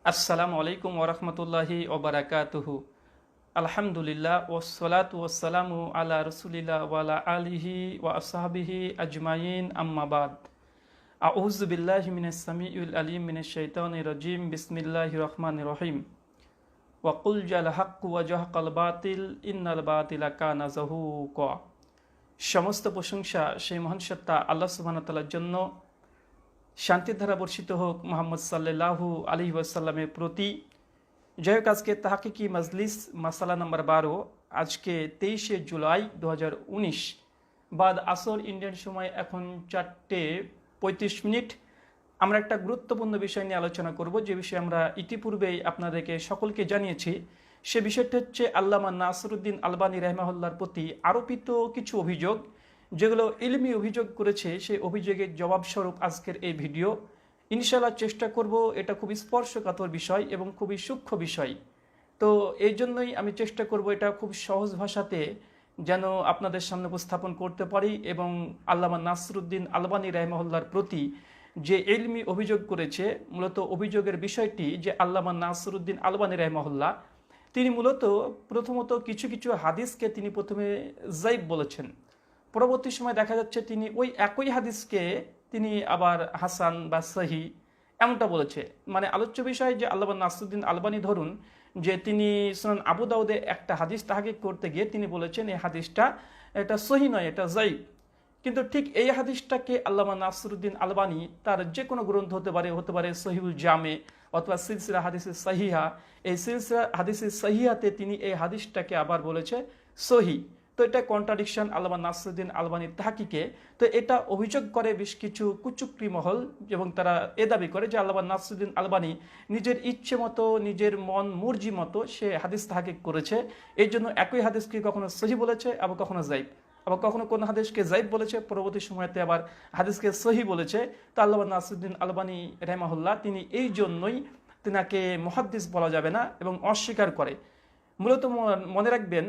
আসসালামু আলাইকুম ওরহমতুল্লাহি ওবরাকাতুহু। আলহামদুলিল্লাহ ওসলাতু ওয়াসসালামু আলা রসুলিল্লাহ ওয়ালা আলিহি ওয়া আসহাবিহি আজমাইন আম্মাবাদ। আউযু বিল্লাহি মিনাস সামিউল আলিম মিনাশ শাইতানির রাজিম। বিসমিল্লাহির রহমানির রহিম। ওয়া কুল জাল হাক্কু ওয়া জাহাকাল বাতিল ইন্নাল বাতিলা কানা যাহুকা। সমস্ত প্রশংসা সেই মহান সত্তা আল্লাহ সুবহানাহু ওয়া তাআলার জন্য। শান্তির ধারা বর্ষিত হোক মুহাম্মদ সাল্লাল্লাহু আলাইহি ওয়াসাল্লামের প্রতি। যাই হোক, আজকে তাহকিকি মজলিস মাসালা নাম্বার 12। আজকে 23শে জুলাই 2019 বাদ আসর ইন্ডিয়ান সময় এখন 4:35। আমরা একটা গুরুত্বপূর্ণ বিষয় নিয়ে আলোচনা করব, যে বিষয়ে আমরা ইতিপূর্বেই আপনাদেরকে সকলকে জানিয়েছি। সে বিষয়টি হচ্ছে আল্লামা নাসিরউদ্দিন আলবানী রাহিমাহুল্লাহর প্রতি আরোপিত কিছু অভিযোগ, যেগুলো ইলমি অভিযোগ করেছে। সেই অভিযোগের জবাবস্বরূপ আজকের এই ভিডিও। ইনশাআল্লাহ চেষ্টা করব, এটা খুবই স্পর্শকাতর বিষয় এবং খুবই সূক্ষ্ম বিষয়। তো এই জন্যই আমি চেষ্টা করব এটা খুব সহজ ভাষাতে যেন আপনাদের সামনে উপস্থাপন করতে পারি। এবং আল্লামা নাসিরউদ্দিন আলবানী রাহিমাহুল্লাহর প্রতি যে ইলমি অভিযোগ করেছে, মূলত অভিযোগের বিষয়টি যে আল্লামা নাসিরউদ্দিন আলবানী রাহিমাহুল্লাহ তিনি মূলত প্রথমত কিছু কিছু হাদিসকে তিনি প্রথমে যায়িফ বলেছেন। পরবর্তী সময় দেখা যাচ্ছে তিনি ওই একই হাদিসকে তিনি আবার হাসান বা সহি এমনটা বলেছে। মানে আলোচ্য বিষয় যে আল্লামা নাসিরউদ্দিন আলবানী ধরুন যে তিনি সুনান আবু দাউদে একটা হাদিস তাহকিক করতে গিয়ে তিনি বলেছেন এই হাদিসটা এটা সহি নয়, এটা যায়িফ। কিন্তু ঠিক এই হাদিসটাকে আল্লামা নাসিরউদ্দিন আলবানী তার যে কোনো গ্রন্থ হতে পারে সহিউল জামে অথবা সিলসিলা হাদিসে সহিহা, এই সিলসিলা হাদিসে সহিহাতে তিনি এই হাদিসটাকে আবার বলেছে সহি। তো এটা কন্ট্রাডিকশন আল্লামা নাসিরউদ্দিন আলবানীর তাহকিকে। তো এটা অভিযোগ করে বেশ কিছু কুচুক্রি মহল, এবং তারা এ দাবি করে যে আল্লামা নাসিরউদ্দিন আলবানী নিজের ইচ্ছে মতো, নিজের মন মর্জি মতো সে হাদিস তাহকিক করেছে। এই জন্য একই হাদিসকে কখনো সহি বলেছে, আবার কখনো যায়িফ, আবার কখনো কোন হাদিসকে যায়িফ বলেছে, পরবর্তী সময়তে আবার হাদিসকে সহি বলেছে। তো আল্লামা নাসিরউদ্দিন আলবানী রাহিমাহুল্লাহ তিনি এই জন্যই তিনাকে মুহাদ্দিস বলা যাবে না এবং অস্বীকার করে। মূলত মনে রাখবেন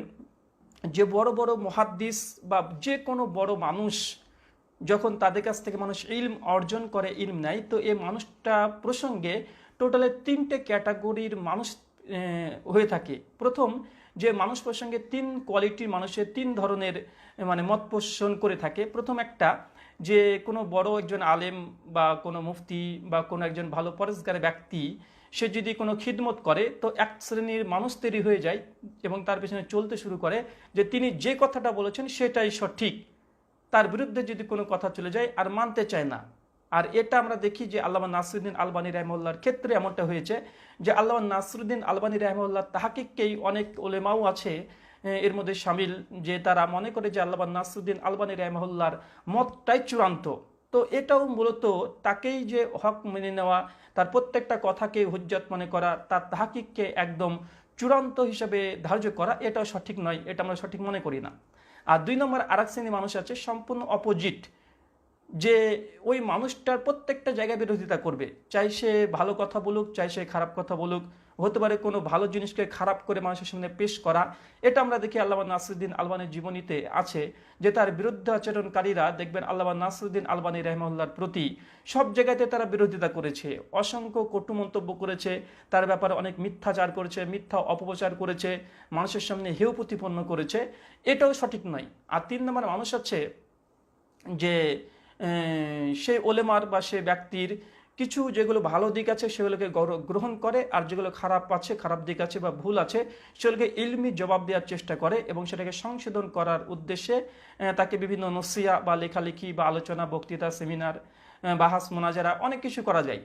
যে বড় বড় মুহাদ্দিস বা যে কোনো বড় মানুষ যখন তাদের কাছ থেকে মানুষ ইলম অর্জন করে, ইলম নেয়, তো এই মানুষটা প্রসঙ্গে টোটালে 3টে ক্যাটাগরির মানুষ হয়ে থাকে। প্রথম যে মানুষ প্রসঙ্গে 3 কোয়ালিটির মানুষের 3 ধরনের মানে মত পোষণ করে থাকে। প্রথম একটা, যে কোনো বড় একজন আলেম বা কোনো মুফতি বা কোনো একজন ভালো পরেশগার ব্যক্তি সে যদি কোনো খিদমত করে, তো এক শ্রেণীর মানুষ তৈরি হয়ে যায় এবং তার পেছনে চলতে শুরু করে যে তিনি যে কথাটা বলেছেন সেটাই সঠিক। তার বিরুদ্ধে যদি কোনো কথা চলে যায় আর মানতে চায় না। আর এটা আমরা দেখি যে আল্লামা নাসিরউদ্দিন আলবানী রাহিমাহুল্লাহর ক্ষেত্রে এমনটা হয়েছে, যে আল্লামা নাসিরউদ্দিন আলবানী রাহিমাহুল্লাহ তাহকিককেই অনেক ওলেমাও আছে এর মধ্যে শামিল, যে তারা মনে করে যে আল্লামা নাসিরউদ্দিন আলবানী রাহিমাহুল্লাহর মতটাই চূড়ান্ত। তো এটাও মূলত তাকেই যে হক মেনে নেওয়া, তার প্রত্যেকটা কথাকে হুজ্জত মনে করা, তার তাহকিককে একদম চূড়ান্ত হিসাবে ধার্য করা, এটাও সঠিক নয়, এটা আমরা সঠিক মনে করি না। আর 2 নম্বর আরেক শ্রেণীর মানুষ আছে সম্পূর্ণ অপোজিট, যে ওই মানুষটার প্রত্যেকটা জায়গায় বিরোধিতা করবে, চাই সে ভালো কথা বলুক, চাই সে খারাপ কথা বলুক, হতে পারে কোনো ভালো জিনিসকে খারাপ করে মানুষের সামনে পেশ করা। এটা আমরা দেখি আল্লামা নাসিরউদ্দিন আলবানীর জীবনীতে আছে, যে তার বিরুদ্ধে আচরণকারীরা দেখবেন আল্লামা নাসিরউদ্দিন আলবানী রাহিমাহুল্লাহর প্রতি সব জায়গাতে তারা বিরোধিতা করেছে, অসংখ্য কটু মন্তব্য করেছে, তার ব্যাপারে অনেক মিথ্যাচার করেছে, মিথ্যা অপপ্রচার করেছে, মানুষের সামনে হেয় প্রতিপন্ন করেছে। এটাও সঠিক নয়। আর 3 নম্বর মানুষ আছে যে সেই ওলেমার বা সে ব্যক্তির কিছু যেগুলো ভালো দিক আছে সেগুলোকে গ্রহণ করে, আর যেগুলো খারাপ আছে, খারাপ দিক আছে বা ভুল আছে, সেগুলোকে ইলমি জবাব দেওয়ার চেষ্টা করে এবং সেটাকে সংশোধন করার উদ্দেশ্যে তাকে বিভিন্ন নসিয়া বা লেখালেখি বা আলোচনা, বক্তৃতা, সেমিনার, বাহাস, মোনাজারা অনেক কিছু করা যায়।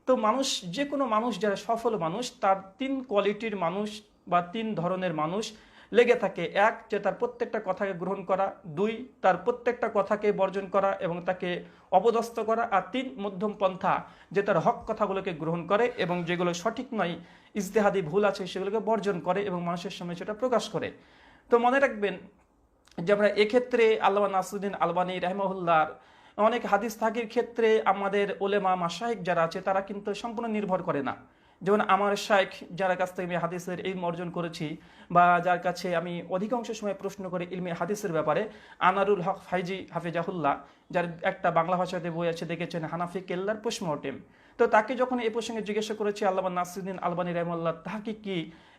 তো মানুষ, যে কোনো মানুষ যারা সফল মানুষ, তার 3 কোয়ালিটির মানুষ বা 3 ধরনের মানুষ লেগে থাকে। 1, যে তার প্রত্যেকটা কথাকে গ্রহণ করা, 2, তার প্রত্যেকটা কথাকে বর্জন করা এবং তাকে অপদস্থ করা, আর 3, মধ্যম পন্থা, যে তার হক কথাগুলোকে গ্রহণ করে এবং যেগুলো সঠিক নয়, ইজতেহাদি ভুল আছে, সেগুলোকে বর্জন করে এবং মানুষের সামনে সেটা প্রকাশ করে। তো মনে রাখবেন যে আমরা এক্ষেত্রে আল্লামা নাসিরউদ্দিন আলবানী রাহিমাহুল্লাহর অনেক হাদিস তাহকিকের ক্ষেত্রে আমাদের ওলেমা মাশায়েখ যারা আছে তারা কিন্তু সম্পূর্ণ নির্ভর করে না। যেমন আমার শাইখ যার কাছ থেকে আমি হাদিসের ইলম অর্জন করেছি, বা যার কাছে আমি অধিকাংশ সময় প্রশ্ন করি ইলমে হাদিসের ব্যাপারে, আনারুল হক ফাইজি হাফিজাহুল্লাহ, যার একটা বাংলা ভাষাতে বই আছে দেখেছেন, হানাফি কেল্লার পোস্টমর্টেম। তো তাকে যখন এই প্রসঙ্গে জিজ্ঞাসা করেছি আল্লামা নাসিরুদ্দিন আলবানী রাহিমাহুল্লাহ তাহকিক কি,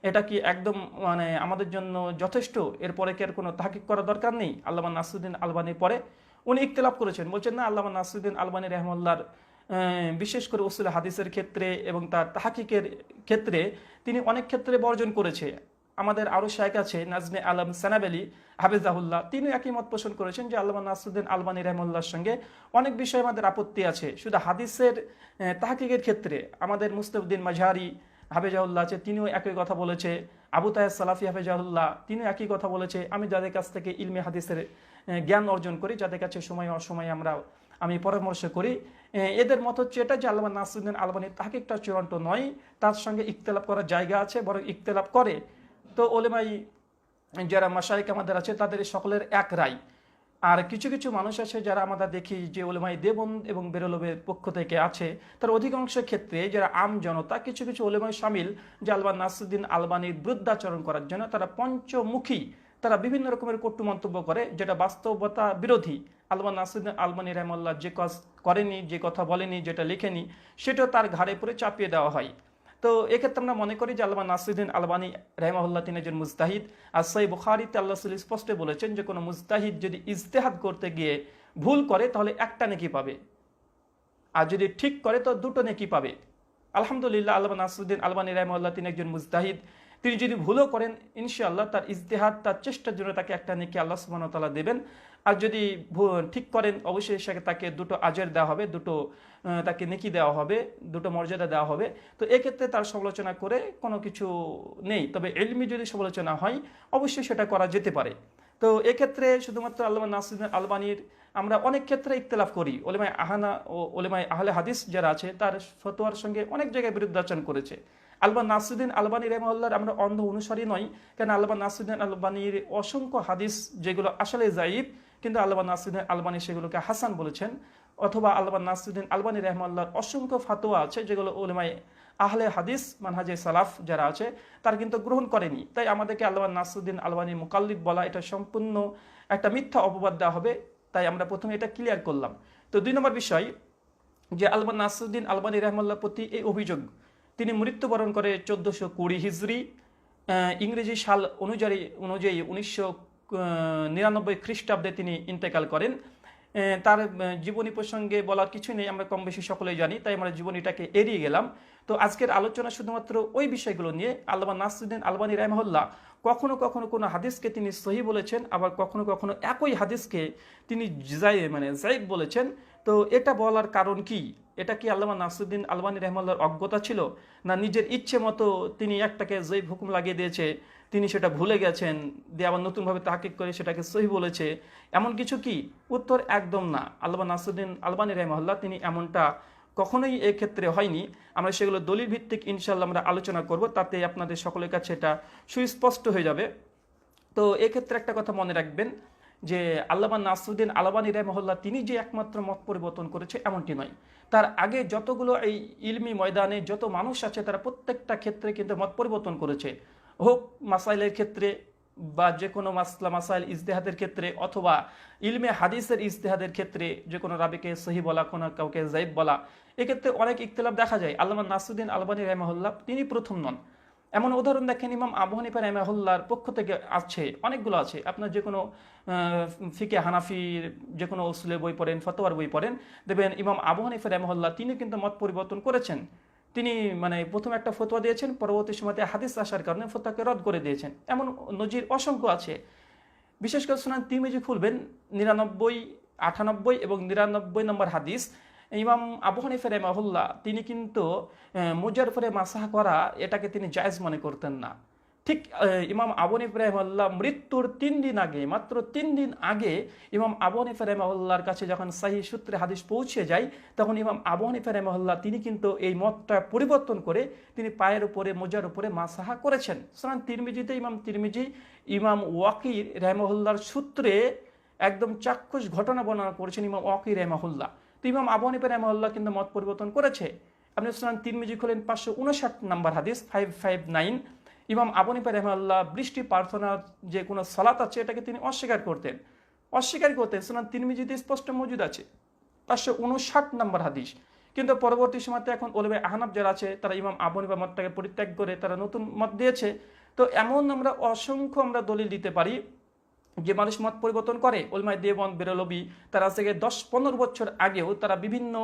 এটা কি একদম মানে আমাদের জন্য যথেষ্ট, এরপরে কি আর কোনো তাহকিক করা দরকার নেই আল্লামা নাসিরুদ্দিন আলবানীর পরে? উনি ইখতিলাফ করেছেন, বলছেন না, আল্লামা নাসিরুদ্দিন আলবানী রাহিমাহুল্লাহর বিশেষ করে উসুল হাদিসের ক্ষেত্রে এবং তার তাহকিকের ক্ষেত্রে তিনি অনেক ক্ষেত্রে বর্জন করেছে। আমাদের আরও শায়েখ আছে নাজমে আলম সানাবেলি হাফিজাহুল্লাহ, তিনি একই মত পোষণ করেছেন যে আল্লামা নাসিরুদ্দিন আলবানী রাহিমাহুল্লাহর সঙ্গে অনেক বিষয়ে আমাদের আপত্তি আছে। শুধু হাদিসের তাহকিকের ক্ষেত্রে আমাদের মুস্তাফউদ্দিন মাজহারি হাফিজাহুল্লাহ আছে, তিনিও একই কথা বলেছে। আবু তাহের সালাফি হাফিজাহুল্লাহ তিনিও একই কথা বলেছে। আমি যাদের কাছ থেকে ইলমে হাদিসের জ্ঞান অর্জন করি, যাদের কাছে সময় অসময়ে আমি পরামর্শ করি, এদের মত হচ্ছে এটা যে আল্লামা নাসিরুদ্দিন আলবানীর তাহকিকটা চূড়ান্ত নয়, তার সঙ্গে ইখতিলাফ করার জায়গা আছে, বরং ইখতিলাফ করে। তো ওলেমাই যারা মাশায়েখ আমাদের আছে তাদের সকলের এক রায়। আর কিছু কিছু মানুষ আছে যারা আমরা দেখি যে ওলেমাই দেওবন্দ এবং বেরলভের পক্ষ থেকে আছে, তার অধিকাংশ ক্ষেত্রে যারা আম জনতা, কিছু কিছু ওলেমাই শামিল যে আল্লামা নাসিরুদ্দিন আলবানীর বিরুদ্ধাচরণ করার জন্য তারা পঞ্চমুখী, তারা বিভিন্ন রকমের কটু মন্তব্য করে যেটা বাস্তবতা বিরোধী। আল্লামা নাসিরুদ্দিন আলবানী রাহিমাহুল্লাহ যে কাজ করেনি, যে কথা বলেনি, যেটা লেখেনি, সেটা তার ঘাড়ে পরে চাপিয়ে দেওয়া হয়। তো এক্ষেত্রে আমরা মনে করি যে আল্লামা নাসিরুদ্দিন আলবানী রাহিমাহুল্লাহ তিনি একজন মুজতাহিদ। আর সহিহ বুখারীতে আল্লাহ রাসূল স্পষ্ট বলেছেন যে কোনো মুজতাহিদ যদি ইজতিহাদ করতে গিয়ে ভুল করে তাহলে একটা নেকি পাবে, আর যদি ঠিক করে তো দুটো নেকি পাবে। আলহামদুলিল্লাহ আল্লামা নাসিরুদ্দিন আলবানী রাহিমাহুল্লাহ তিনি একজন মুজতাহিদ। তিনি যদি ভুলও করেন ইনশাআল্লাহ তার ইজতিহাদ, তার চেষ্টার জন্য তাকে একটা নেকি আল্লাহ সুবহানাহু ওয়া তাআলা দেবেন। আর যদি ঠিক করেন অবশ্যই তাকে দুটো আজর দেওয়া হবে, দুটো তাকে নেকি দেওয়া হবে, দুটো মর্যাদা দেওয়া হবে। তো এক্ষেত্রে তার সমালোচনা করে কোনো কিছু নেই, তবে ইলমি যদি সমালোচনা হয় অবশ্যই সেটা করা যেতে পারে। তো এক্ষেত্রে শুধুমাত্র আল্লামা নাসিরুদ্দিন আলবানীর আমরা অনেক ক্ষেত্রে ইখতিলাফ করি। ওলেমায়ে আহানা ও ওলেমায়ে আহলে হাদিস যারা আছে তার ফতোয়ার সঙ্গে অনেক জায়গায় বিরুদ্ধাচরণ করেছে। আল্লামা নাসিরুদ্দিন আলবানী রাহিমাহুল্লাহর আমরা অন্ধ অনুসারী নই, কারণ আল্লামা নাসিরুদ্দিন আলবানীর অসংখ্য হাদিস যেগুলো আসলে যায়িফ, কিন্তু আল্লামা নাসিরুদ্দিন আলবানী সেগুলোকে হাসান বলেছেন। অথবা আল্লামা নাসিরুদ্দিন আলবানী রাহিমাহুল্লাহর অসংখ্য ফাতোয়া আছে যেগুলো ওলেমায়ে আহলে হাদিস মানহাজে সালাফ যারা আছে তার কিন্তু গ্রহণ করেনি। তাই আমাদেরকে আল্লামা নাসিরুদ্দিন আলবানী মুকাল্লিদ বলা এটা সম্পূর্ণ একটা মিথ্যা অপবাদ দেওয়া হবে। তাই আমরা প্রথমে এটা ক্লিয়ার করলাম। তো 2 নম্বর বিষয় যে আল্লামা নাসিরুদ্দিন আলবানী রাহিমাহুল্লাহর প্রতি এই অভিযোগ, তিনি মৃত্যুবরণ করে 1420 হিজরি, ইংরেজি সাল অনুযায়ী 1999 খ্রিস্টাব্দে তিনি ইন্তেকাল করেন। তার জীবনী প্রসঙ্গে বলার কিছু নেই, আমরা কম বেশি সকলেই জানি, তাই আমরা জীবনীটাকে এড়িয়ে গেলাম। তো আজকের আলোচনা শুধুমাত্র ওই বিষয়গুলো নিয়ে। আল্লামা নাসিরুদ্দিন আলবানী রাহিমাহুল্লাহ কখনো কখনো কোনো হাদিসকে তিনি সহি বলেছেন, আবার কখনো কখনো একই হাদিসকে তিনি জাইব বলেছেন। তো এটা বলার কারণ কি? এটা কি আল্লামা নাসিরুদ্দিন আলবানী রাহিমাহুল্লাহর অজ্ঞতা ছিল, না নিজের ইচ্ছে মতো তিনি একটাকে জয়ীব হুকুম লাগিয়ে দিয়েছে, তিনি সেটা ভুলে গেছেন, দিয়ে আবার নতুনভাবে তাহকিক করে সেটাকে সহি বলেছে, এমন কিছু কি? উত্তর একদম না। আল্লামা নাসিরুদ্দিন আলবানী রাহিমাহুল্লাহ তিনি এমনটা কখনোই এক্ষেত্রে হয়নি। আমরা সেগুলো দলিল ভিত্তিক ইনশাআল্লাহ আমরা আলোচনা করব, তাতে আপনাদের সকলের কাছে এটা সুস্পষ্ট হয়ে যাবে। তো এক্ষেত্রে একটা কথা মনে রাখবেন যে আল্লামা নাসিরুদ্দিন আলবানী রাহিমাহুল্লাহ তিনি যে একমাত্র মত পরিবর্তন করেছে এমনটি নয়। তার আগে যতগুলো এই ইলমি ময়দানে যত মানুষ আছে তারা প্রত্যেকটা ক্ষেত্রে কিন্তু মত পরিবর্তন করেছে, হোক মাসাইলের ক্ষেত্রে বা যে কোনো মাসাইল ইজতিহাদের ক্ষেত্রে, অথবা ইলমে হাদিসের ইজতিহাদের ক্ষেত্রে যে কোনো রাবিকে সহি বলা, কোনো কাউকে জাইব বলা, এক্ষেত্রে অনেক ইখতিলাফ দেখা যায়। আল্লামা নাসিরুদ্দিন আলবানী রাহিমাহুল্লাহ তিনি প্রথম নন। এমন উদাহরণ দেখেন ইমাম আবু হানিফা রাহিমাহুল্লাহর পক্ষ থেকে আছে, অনেকগুলো আছে। আপনার যে কোনো ফিকে হানাফির যে কোনো উসুলে বই পড়েন, ফতোয়ার বই পড়েন, দেখবেন ইমাম আবু হানিফা রাহিমাহুল্লাহ তিনি কিন্তু মত পরিবর্তন করেছেন। তিনি প্রথম একটা ফতোয়া দিয়েছেন, পরবর্তী সময়তে হাদিস আসার কারণে ফতোয়াকে রদ করে দিয়েছেন। এমন নজির অসংখ্য আছে। বিশেষ করে সুনান তিরমিজি খুলবেন, 99, 98 এবং 99 নম্বর হাদিস, ইমাম আবু হানিফা রাহিমাহুল্লাহ তিনি কিন্তু মুজার উপরে মাসাহ করা এটাকে তিনি জায়েজ মনে করতেন না। ঠিক ইমাম আবু হানিফা রাহিমাহুল্লাহ মৃত্যুর 3 দিন আগে, মাত্র 3 দিন আগে ইমাম আবু হানিফা রাহিমাহুল্লাহর কাছে যখন সহিহ সূত্রে হাদিস পৌঁছে যায়, তখন ইমাম আবু হানিফা রাহিমাহুল্লাহ তিনি কিন্তু এই মতটা পরিবর্তন করে তিনি পায়ের উপরে মোজার উপরে মাসাহা করেছেন। সুনান তিরমিজিতে ইমাম তিরমিজি ইমাম ওয়াকি রাহিমাহুল্লাহর সূত্রে একদম চাক্ষুষ ঘটনা বর্ণনা করেছেন ইমাম ওয়াকি রাহিমাহুল্লাহ। তো ইমাম আবু হানিফা রাহিমাহুল্লাহ কিন্তু মত পরিবর্তন করেছে। আপনি সুনান তিরমিজি খোলেন 559 নম্বর হাদিস 559, ইমাম আবু হানিফা রাহিমাহুল্লাহ বৃষ্টি প্রার্থনার যে কোনো সালাত আছে এটাকে তিনি অস্বীকার করতেন। সুনান তিরমিজিতে স্পষ্ট মজুদ আছে 559 নম্বর হাদিস। কিন্তু পরবর্তী সময়তে এখন ওলামা আহনাফ যারা আছে তারা ইমাম আবু হানিফা মতটাকে পরিত্যাগ করে তারা নতুন মত দিয়েছে। তো এমন আমরা অসংখ্য আমরা দলিল দিতে পারি যে মানুষ মত পরিবর্তন করে। ওলমায়ে দেওবন্দ বেরলভী তারা থেকে 10-15 বছর আগেও তারা বিভিন্ন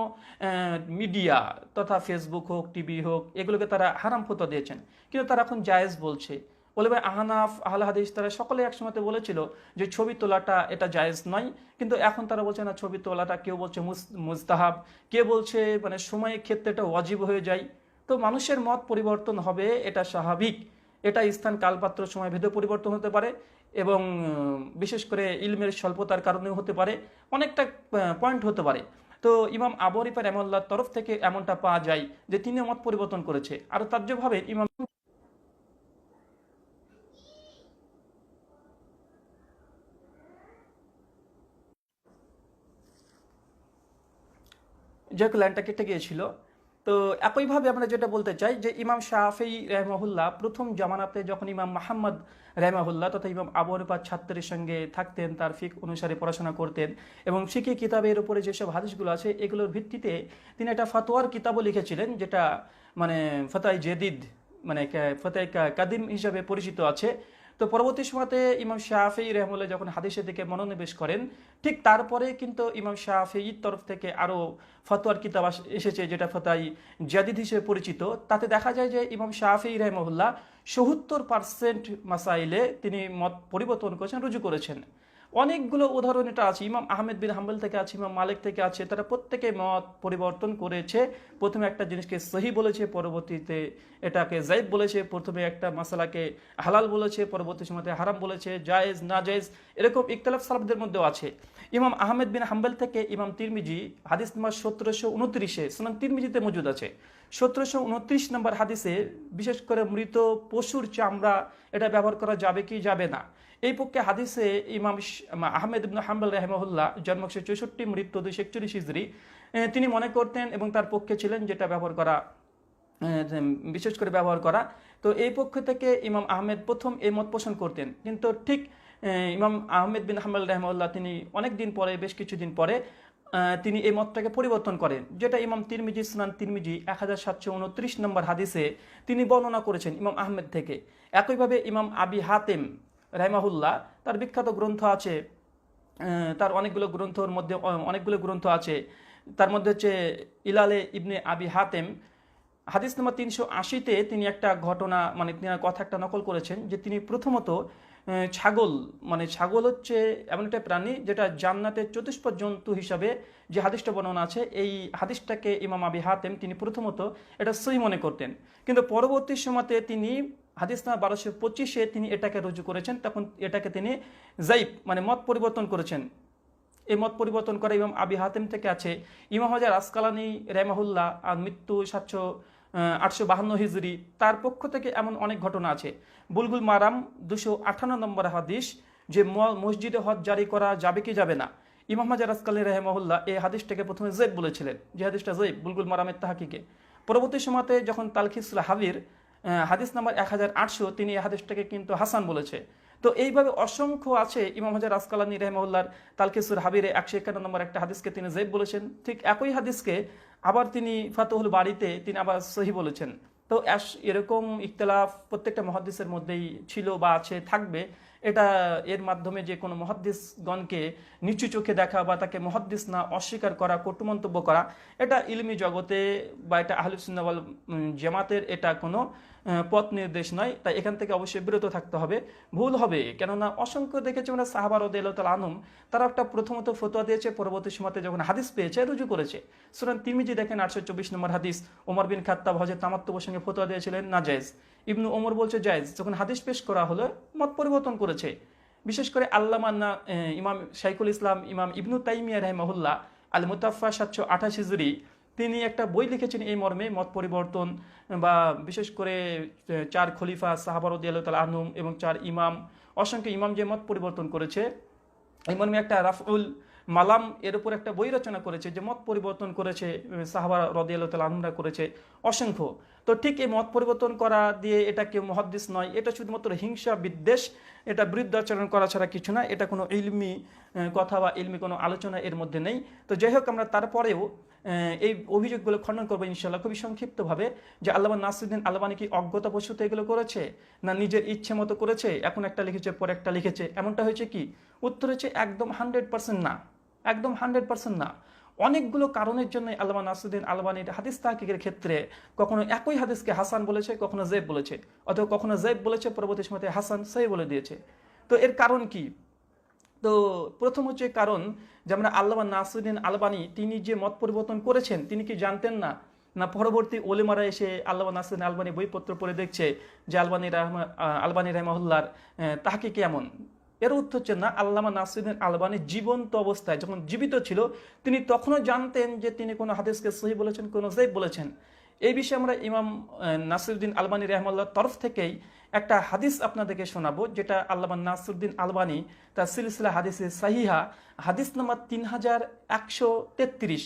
মিডিয়া তথা ফেসবুক হোক, টিভি হোক, এগুলোকে তারা হারাম ফতোয়া দিয়েছেন, কিন্তু তারা এখন জায়েজ বলছে। ওলামায়ে আহনাফ, আহলে হাদিস তারা সকলে একসময় বলেছিল যে ছবি তোলাটা এটা জায়েজ নয়, কিন্তু এখন তারা বলছে না ছবি তোলাটা, কেউ বলছে মুস্তাহাব, কেউ বলছে মানে সময়ের ক্ষেত্রে এটা ওয়াজিব হয়ে যায়। তো মানুষের মত পরিবর্তন হবে, এটা স্বাভাবিক। এটা স্থান, কালপাত্র, সময় ভেদে পরিবর্তন হতে পারে এবং বিশেষ করে ইলমের স্বল্পতার কারণেও হতে পারে, অনেকটা পয়েন্ট হতে পারে। তো ইমাম আবু হানিফা রাহিমাহুল্লাহর তরফ থেকে এমনটা পাওয়া যায় যে তিনি মত পরিবর্তন করেছে। আর তাজ্জুবভাবে ইমাম যে লাইনটা কেটে গিয়েছিল। তো একইভাবে আমরা যেটা বলতে চাই যে ইমাম শাফিঈ রাহিমাহুল্লাহ প্রথম জামানাতে যখন ইমাম মুহাম্মদ রাহিমাহুল্লাহ তথা ইমাম আবু হানিফার ছাত্রের সঙ্গে থাকতেন, তার ফিক অনুসারে পড়াশোনা করতেন এবং ফিকি কিতাবের উপরে যেসব হাদিসগুলো আছে এগুলোর ভিত্তিতে তিনি একটা ফতোয়ার কিতাবও লিখেছিলেন, যেটা মানে ফতোয়া জেদিদ মানে ফতোয়া কাদিম হিসাবে পরিচিত আছে। তো পরবর্তী সময়তে ইমাম শাফিঈ রাহিমাহুল্লাহ যখন হাদিসের দিকে মনোনিবেশ করেন, ঠিক তারপরে কিন্তু ইমাম শাফিঈর তরফ থেকে আরও ফতোয়ার কিতাব এসেছে যেটা ফতোয়া জাদিদ হিসেবে পরিচিত। তাতে দেখা যায় যে ইমাম শাফিঈ রাহিমাহুল্লাহ ৭০% মাসাইলে তিনি মত পরিবর্তন করেছেন, রুজু করেছেন। অনেকগুলো উদাহরণ এটা আছে, ইমাম আহমেদ বিন হাম্বল থেকে আছে, ইমাম মালিক থেকে আছে, তারা প্রত্যেকে মত পরিবর্তন করেছে। প্রথমে একটা জিনিসকে সহি বলেছে, পরবর্তীতে এটাকে জায়েজ বলেছে, প্রথমে একটা মাসালাকে হালাল বলেছে, পরবর্তী সময়তে হারাম বলেছে, জায়েজ না জায়েজ, এরকম ইখতিলাফ সালাফদের মধ্যেও আছে। ইমাম আহমেদ বিন হাম্বল থেকে ইমাম তিরমিজি হাদিস নম্বর ১৭২৯ সুনান তিরমিজিতে মজুদ আছে। ১৭২৯ নম্বর হাদিসে বিশেষ করে মৃত পশুর চামড়া এটা ব্যবহার করা যাবে কি যাবে না, এই পক্ষে হাদিসে ইমাম আহমেদ ইবনে হাম্বল রাহিমাহুল্লাহ জন্ম ১৬৬, মৃত্যু ২৪১ হিজরি, তিনি মনে করতেন এবং তার পক্ষে ছিলেন যেটা ব্যবহার করা, বিশেষ করে ব্যবহার করা। তো এই পক্ষ থেকে ইমাম আহমেদ প্রথম এই মত পোষণ করতেন, কিন্তু ঠিক ইমাম আহমেদ বিন হাম্বল রাহিমাহুল্লাহ তিনি অনেক দিন পরে, বেশ কিছুদিন পরে তিনি এই মতটাকে পরিবর্তন করেন, যেটা ইমাম তিরমিজি সুনান তিরমিজি ১৭২৯ নম্বর হাদিসে তিনি বর্ণনা করেছেন ইমাম আহমেদ থেকে। একইভাবে ইমাম আবি হাতেম রাহিমাহুল্লাহ তার বিখ্যাত গ্রন্থ আছে, তার অনেকগুলো গ্রন্থর মধ্যে অনেকগুলো গ্রন্থ আছে, তার মধ্যে হচ্ছে ইলালে ইবনে আবি হাতেম হাদিস নম্বর ৩৮০-তে তিনি একটা ঘটনা মানে তিনি কথা একটা নকল করেছেন যে তিনি প্রথমত ছাগল, মানে ছাগল হচ্ছে এমন একটা প্রাণী যেটা জান্নাতের চতুষ্পদ জন্তু হিসাবে যে হাদিসটা বর্ণনা আছে, এই হাদিসটাকে ইমাম আবি হাতেম তিনি প্রথমত এটা সহি মনে করতেন, কিন্তু পরবর্তী সময়তে তিনি হাদিস নাম্বার ১২২৫-এ তিনি এটাকে রুজু করেছেন, তখন এটাকে তিনি জাইফ মানে মত পরিবর্তন করেছেন। এই মত পরিবর্তন করে ইমাম আবি হাতেম থেকে আছে ইমাম হাজার আসকালানি রাহিমাহুল্লাহ আর মৃত্যু 852 হিজরি, তার পক্ষ থেকে এমন অনেক ঘটনা আছে। বুলবুল মারাম 258 নম্বর হাদিস যে মসজিদে হজ জারি করা যাবে কি যাবে না, ইমাম হাজার আসকালানি রাহিমাহুল্লাহ এই হাদিসটাকে প্রথমে জয়েব বলেছিলেন, যে হাদিসটা জয়েব বুলবুল মারামের তাহকিকে। পরবর্তী সময়তে যখন তালখিসুল হাবির হাদিস নাম্বার 1800 তিনি এই হাদিসটাকে কিন্তু হাসান বলেছে। তো এইভাবে অসংখ্য আছে, ইমাম হাজার আসকালানি রাহিমাহুল্লাহর তালখিসুল হাবিরে 151 নম্বর একটা হাদিসকে তিনি জয়েব বলেছেন, ঠিক একই হাদিসকে আবার তিনি ফাতহুল বাড়িতে তিনি আবার সহি বলেছেন। তো এরকম ইখতিলাফ প্রত্যেকটা মুহাদ্দিসের মধ্যেই ছিল বা আছে, থাকবে। এটা এর মাধ্যমে যে কোনো মুহাদ্দিসগণকে নিচু চোখে দেখা বা তাকে মুহাদ্দিস না অস্বীকার করা, কটু মন্তব্য করা, এটা ইলমি জগতে বা এটা আহলুস সুন্নাহ ওয়াল জামাতের এটা কোনো পথ নির্দেশ নয়। তাই এখান থেকে অবশ্যই বিরত থাকতে হবে, ভুল হবে। কেননা অসংখ্য দেখেছি আমরা সাহাবা রাদিয়াল্লাহু তাআলা আনহুম, তারা একটা প্রথমত ফতোয়া দিয়েছে, পরবর্তী সময়তে যখন হাদিস পেয়েছে রুজু করেছে। সুনান তিরমিজি দেখেন 824 নম্বর হাদিস, ওমর বিন খাত্তাব হজে তামাত্তু প্রসঙ্গে ফতোয়া দিয়েছিলেন না জায়েজ, ইবনু ওমর বলছে জায়েজ, যখন হাদিস পেশ করা হলো মত পরিবর্তন করেছে। বিশেষ করে আল্লামা ইমাম শাইখুল ইসলাম ইমাম ইবনু তাইমিয়া রাহিমাহুল্লাহ আল মুতাফা 728 হিজরি, তিনি একটা বই লিখেছেন এই মর্মে, মত পরিবর্তন বা বিশেষ করে 4 খলিফা সাহাবা রাদিয়াল্লাহু তাআলা আনহুম এবং 4 ইমাম, অসংখ্য ইমাম যে মত পরিবর্তন করেছে, এই মর্মে একটা রাফউল মালাম এর উপর একটা বই রচনা করেছে যে মত পরিবর্তন করেছে সাহাবা রাদিয়াল্লাহু তাআলা আনহুরা করেছে অসংখ্য। তো ঠিক এই মত পরিবর্তন করা দিয়ে এটা কেউ মুহাদ্দিস নয়, এটা শুধুমাত্র হিংসা বিদ্বেষ, এটা বিরুদ্ধাচরণ করা ছাড়া কিছু না, এটা কোনো ইলমি কথা বা ইলমি কোনো আলোচনা এর মধ্যে নেই। তো যাই হোক, আমরা তারপরেও এই অভিযোগগুলো খণ্ডন করবো ইনশাল্লাহ খুবই সংক্ষিপ্তভাবে, যে আল্লামা নাসিরুদ্দিন আলবানী কি অজ্ঞতাবশত এগুলো করেছে, না নিজের ইচ্ছে মতো করেছে, এখন একটা লিখেছে পরে একটা লিখেছে, এমনটা হয়েছে কি? উত্তর হচ্ছে একদম 100% না, একদম 100% না। অনেকগুলো কারণের জন্য আল্লামা নাসিরুদ্দিন আলবানীর হাদিস তাহকিকের ক্ষেত্রে কখনো একই হাদিসকে হাসান বলেছে, কখনো জেব বলেছে, অথবা কখনো জেব বলেছে পরবর্তী সময়তে হাসান সহি বলে দিয়েছে। তো এর কারণ কি? তো প্রথম হচ্ছে কারণ যে আমরা আল্লামা নাসিরুদ্দিন আলবানী তিনি যে মত পরিবর্তন করেছেন তিনি কি জানতেন না, না পরবর্তী ওলেমারা এসে আল্লামা নাসিরুদ্দিন আলবানী বইপত্র পড়ে দেখছে যে আলবানী রাহমাহুল্লাহর তাহকিক এমন? এর উত্তর হচ্ছে না। আল্লামা নাসিরুদ্দিন আলবানী জীবন্ত অবস্থায় যখন জীবিত ছিল তিনি তখনও জানতেন যে তিনি কোনো হাদিসকে সহি বলেছেন, কোনো জয়ীফ বলেছেন। এই বিষয়ে আমরা ইমাম নাসিরুদ্দিন আলবানী রাহমাহুল্লাহর তরফ থেকেই একটা হাদিস আপনাদেরকে শোনাবো, যেটা আল্লামা নাসিরুদ্দিন আলবানী তার সিলসিলা হাদিসে সাহিহা হাদিস নাম্বার 3133,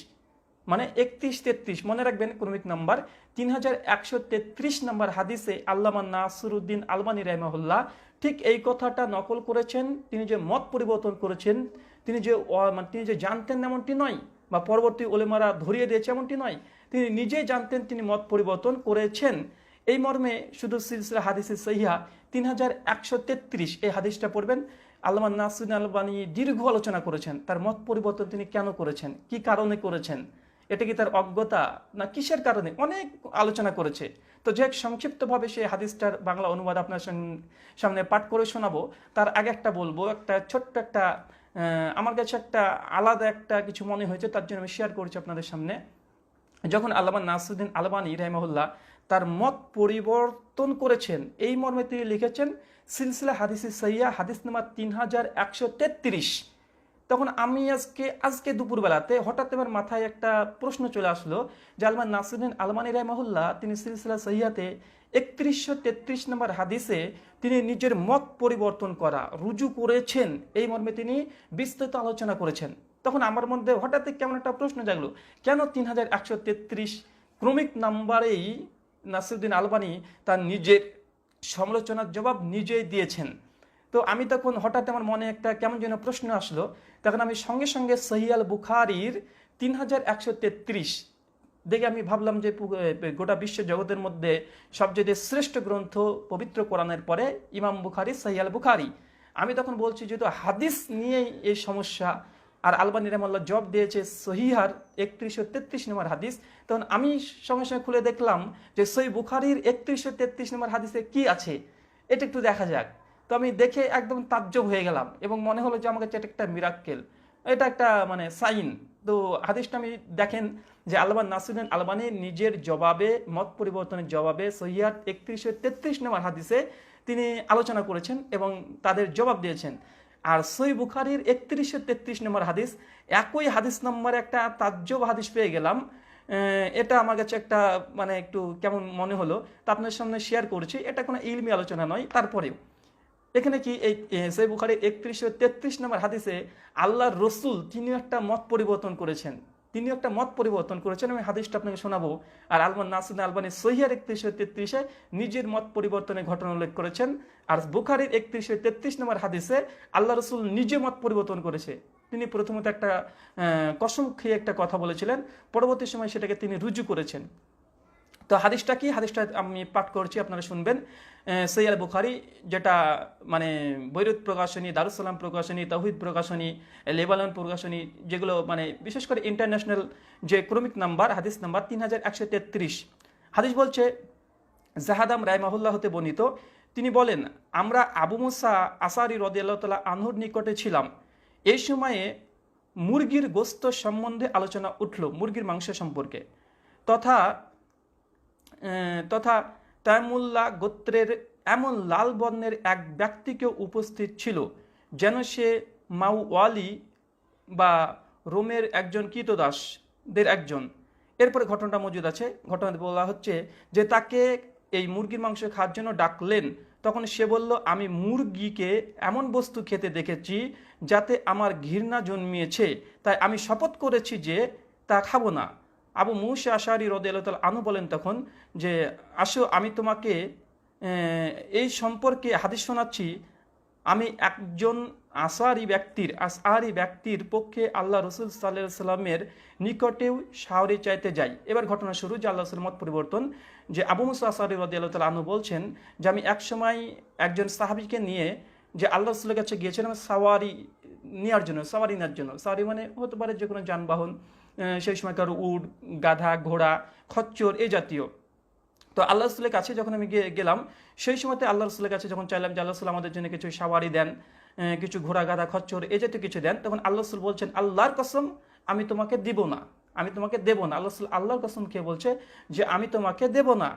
মানে 3133, মনে রাখবেন ক্রমিক নাম্বার 3133 নম্বর হাদিসে আল্লামা নাসিরুদ্দিন আলবানী রাহিমাহুল্লাহ ঠিক এই কথাটা নকল করেছেন। তিনি যে মত পরিবর্তন করেছেন, তিনি যে জানতেন এমনটি নয়, বা পরবর্তী ওলেমারা ধরিয়ে দিয়েছে এমনটি নয়, তিনি নিজেই জানতেন তিনি মত পরিবর্তন করেছেন। এই মর্মে শুধু সিলসিলা হাদিসে সহিহা 3133 এই হাদিসটা পড়বেন। আল্লামা নাসিরুদ্দিন আলবানী দীর্ঘ আলোচনা করেছেন তার মত পরিবর্তন তিনি কেন করেছেন, কি কারণে করেছেন, এটা কি তার অজ্ঞতা না কিসের কারণে, অনেক আলোচনা করেছে। তো যে সংক্ষিপ্তভাবে সেই হাদিসটার বাংলা অনুবাদ আপনার সামনে পাঠ করে শোনাবো। তার আগে একটা বলবো, একটা ছোট্ট একটা আমার কাছে একটা আলাদা একটা কিছু মনে হয়েছে, তার জন্য আমি শেয়ার করছি আপনাদের সামনে। যখন আল্লামা নাসিরুদ্দিন আলবানী রাহিমাহুল্লাহ তার মত পরিবর্তন করেছেন, এই মর্মে তিনি লিখেছেন সিলসিলা হাদিসে সহিহা হাদিস নাম্বার 3133। তখন আমি আজকে দুপুরবেলাতে হঠাৎ আমার মাথায় একটা প্রশ্ন চলে আসলো যে আল্লামা নাসিরুদ্দিন আলবানী রাহিমাহুল্লাহ তিনি সিলসিলা সহিহাতে 3133 নম্বর হাদিসে তিনি নিজের মত পরিবর্তন করা রুজু করেছেন, এই মর্মে তিনি বিস্তৃত আলোচনা করেছেন। তখন আমার মধ্যে হঠাৎ কেমন একটা প্রশ্ন জাগলো, কেন 3133 ক্রমিক নাম্বারেই নাসিরুদ্দিন আলবানী তার নিজের সমালোচনার জবাব নিজেই দিয়েছেন? তো আমি তখন হঠাৎ আমার মনে একটা কেমন যেন প্রশ্ন আসলো। তখন আমি সঙ্গে সঙ্গে সহিহ আল বুখারীর 3133 দেখে আমি ভাবলাম যে গোটা বিশ্ব জগতের মধ্যে সবচেয়ে শ্রেষ্ঠ গ্রন্থ পবিত্র কোরআনের পরে ইমাম বুখারী সহিহ আল বুখারী। আমি তখন বলছি যেহেতু হাদিস নিয়েই এই সমস্যা, আর আলবানী রাহিমাহুল্লাহ জবাব দিয়েছে সহিহার 3133 নম্বর হাদিস, তখন আমি সঙ্গে সঙ্গে খুলে দেখলাম যে সহিহ বুখারীর 3133 নম্বর হাদিসে কি আছে, এটা একটু দেখা যাক। তো আমি দেখে একদম তাজ্জব হয়ে গেলাম এবং মনে হলো যে আমার কাছে এটা একটা মিরাক্কেল, এটা একটা মানে সাইন। তো হাদিসটা আমি দেখেন যে আল্লামা নাসিরুদ্দিন আলবানী নিজের জবাবে, মত পরিবর্তনের জবাবে সহিহার 3133 নম্বর হাদিসে তিনি আলোচনা করেছেন এবং তাদের জবাব দিয়েছেন। আর সহিহ বুখারীর 3133 নম্বর হাদিস, একই হাদিস নম্বরে একটা তাজ্জব হাদিস পেয়ে গেলাম। এটা আমার কাছে একটা মানে একটু কেমন মনে হলো, তা আপনার সামনে শেয়ার করছি। এটা কোনো ইলমি আলোচনা নয়, তারপরেও এখানে কি এই সহিহ বুখারীর 3133 নম্বর হাদিসে আল্লাহর রসুল তিনিও একটা মত পরিবর্তন করেছেন, আমি হাদিসটা আপনাকে শোনাবো। আর আল্লামা নাসিরুদ্দিন আলবানী সহিহার 3133 নিজের মত পরিবর্তনের ঘটনা উল্লেখ করেছেন। আর বুখারীর 3133 নম্বর হাদিসে আল্লাহ রসুল নিজে মত পরিবর্তন করেছে। তিনি প্রথমত একটা কসম খেয়ে একটা কথা বলেছিলেন, পরবর্তী সময় সেটাকে তিনি রুজু করেছেন। তো হাদিসটা কি, হাদিসটা আমি পাঠ করছি, আপনারা শুনবেন। সহিহ আল বুখারী, যেটা মানে বৈরুত প্রকাশনী, দারুস সালাম প্রকাশনী, তাওহীদ প্রকাশনী, লেবানন প্রকাশনী, যেগুলো মানে বিশেষ করে ইন্টারন্যাশনাল যে ক্রমিক নাম্বার হাদিস নাম্বার 3133। হাদিস বলছে জাহাদাম রাহিমাহুল্লাহ হতে বর্ণিত, তিনি বলেন আমরা আবু মুসা আশআরী রাদিয়াল্লাহু তাআলা আনহুর নিকটে ছিলাম। এই সময়ে মুরগির গোশত সম্বন্ধে আলোচনা উঠল, মুরগির মাংস সম্পর্কে। তথা তাইমুল্লাহ গোত্রের এমন লাল বর্ণের এক ব্যক্তিকেও উপস্থিত ছিল, যেন সে মাওয়ালি বা রোমের একজন কৃতদাসদের একজন। এরপরে ঘটনাটা মজুদ আছে। ঘটনাতে বলা হচ্ছে যে তাকে এই মুরগির মাংস খাওয়ার জন্য ডাকলেন। তখন সে বলল, আমি মুরগিকে এমন বস্তু খেতে দেখেছি যাতে আমার ঘৃণা জন্মিয়েছে, তাই আমি শপথ করেছি যে তা খাবো না। আবু মুসা আশআরী রাদিয়াল্লাহু তাআলা আনহু বলেন তখন যে আসো আমি তোমাকে এই সম্পর্কে হাদিস শোনাচ্ছি। আমি একজন আশআরি ব্যক্তির পক্ষে আল্লাহ রসুল সাল্লাল্লাহু সাল্লামের নিকটেও শাওরি চাইতে যাই। এবার ঘটনা শুরু যে আল্লাহ রসুল মত পরিবর্তন, যে আবু মুসা আশআরি রাদিয়াল্লাহু তাআলা আনহু বলছেন যে আমি একসময় একজন সাহাবীকে নিয়ে যে আল্লাহ রসুলের কাছে গিয়েছিলাম সাওয়ারি নেওয়ার জন্য। সাওয়ারি মানে হতে পারে যে কোনো যানবাহন, সেই সময়কার উট, গাধা, ঘোড়া, খচ্চর এই জাতীয়। তো আল্লাহ রসুলের কাছে যখন আমি গেলাম, সেই সময়তে আল্লাহ রসুলের কাছে যখন চাইলাম যে আল্লাহ রসুল আমাদের জন্য কিছু সাওয়ারি দেন, কিছু ঘোড়া, গাধা, খচ্চর এই জাতীয় কিছু দেন, তখন আল্লাহ রসুল বলছেন আল্লাহর কসম আমি তোমাকে দিব না, আমি তোমাকে দেব না। আল্লাহ রসুল আল্লাহর কসম খেয়ে বলছে যে আমি তোমাকে দেব না।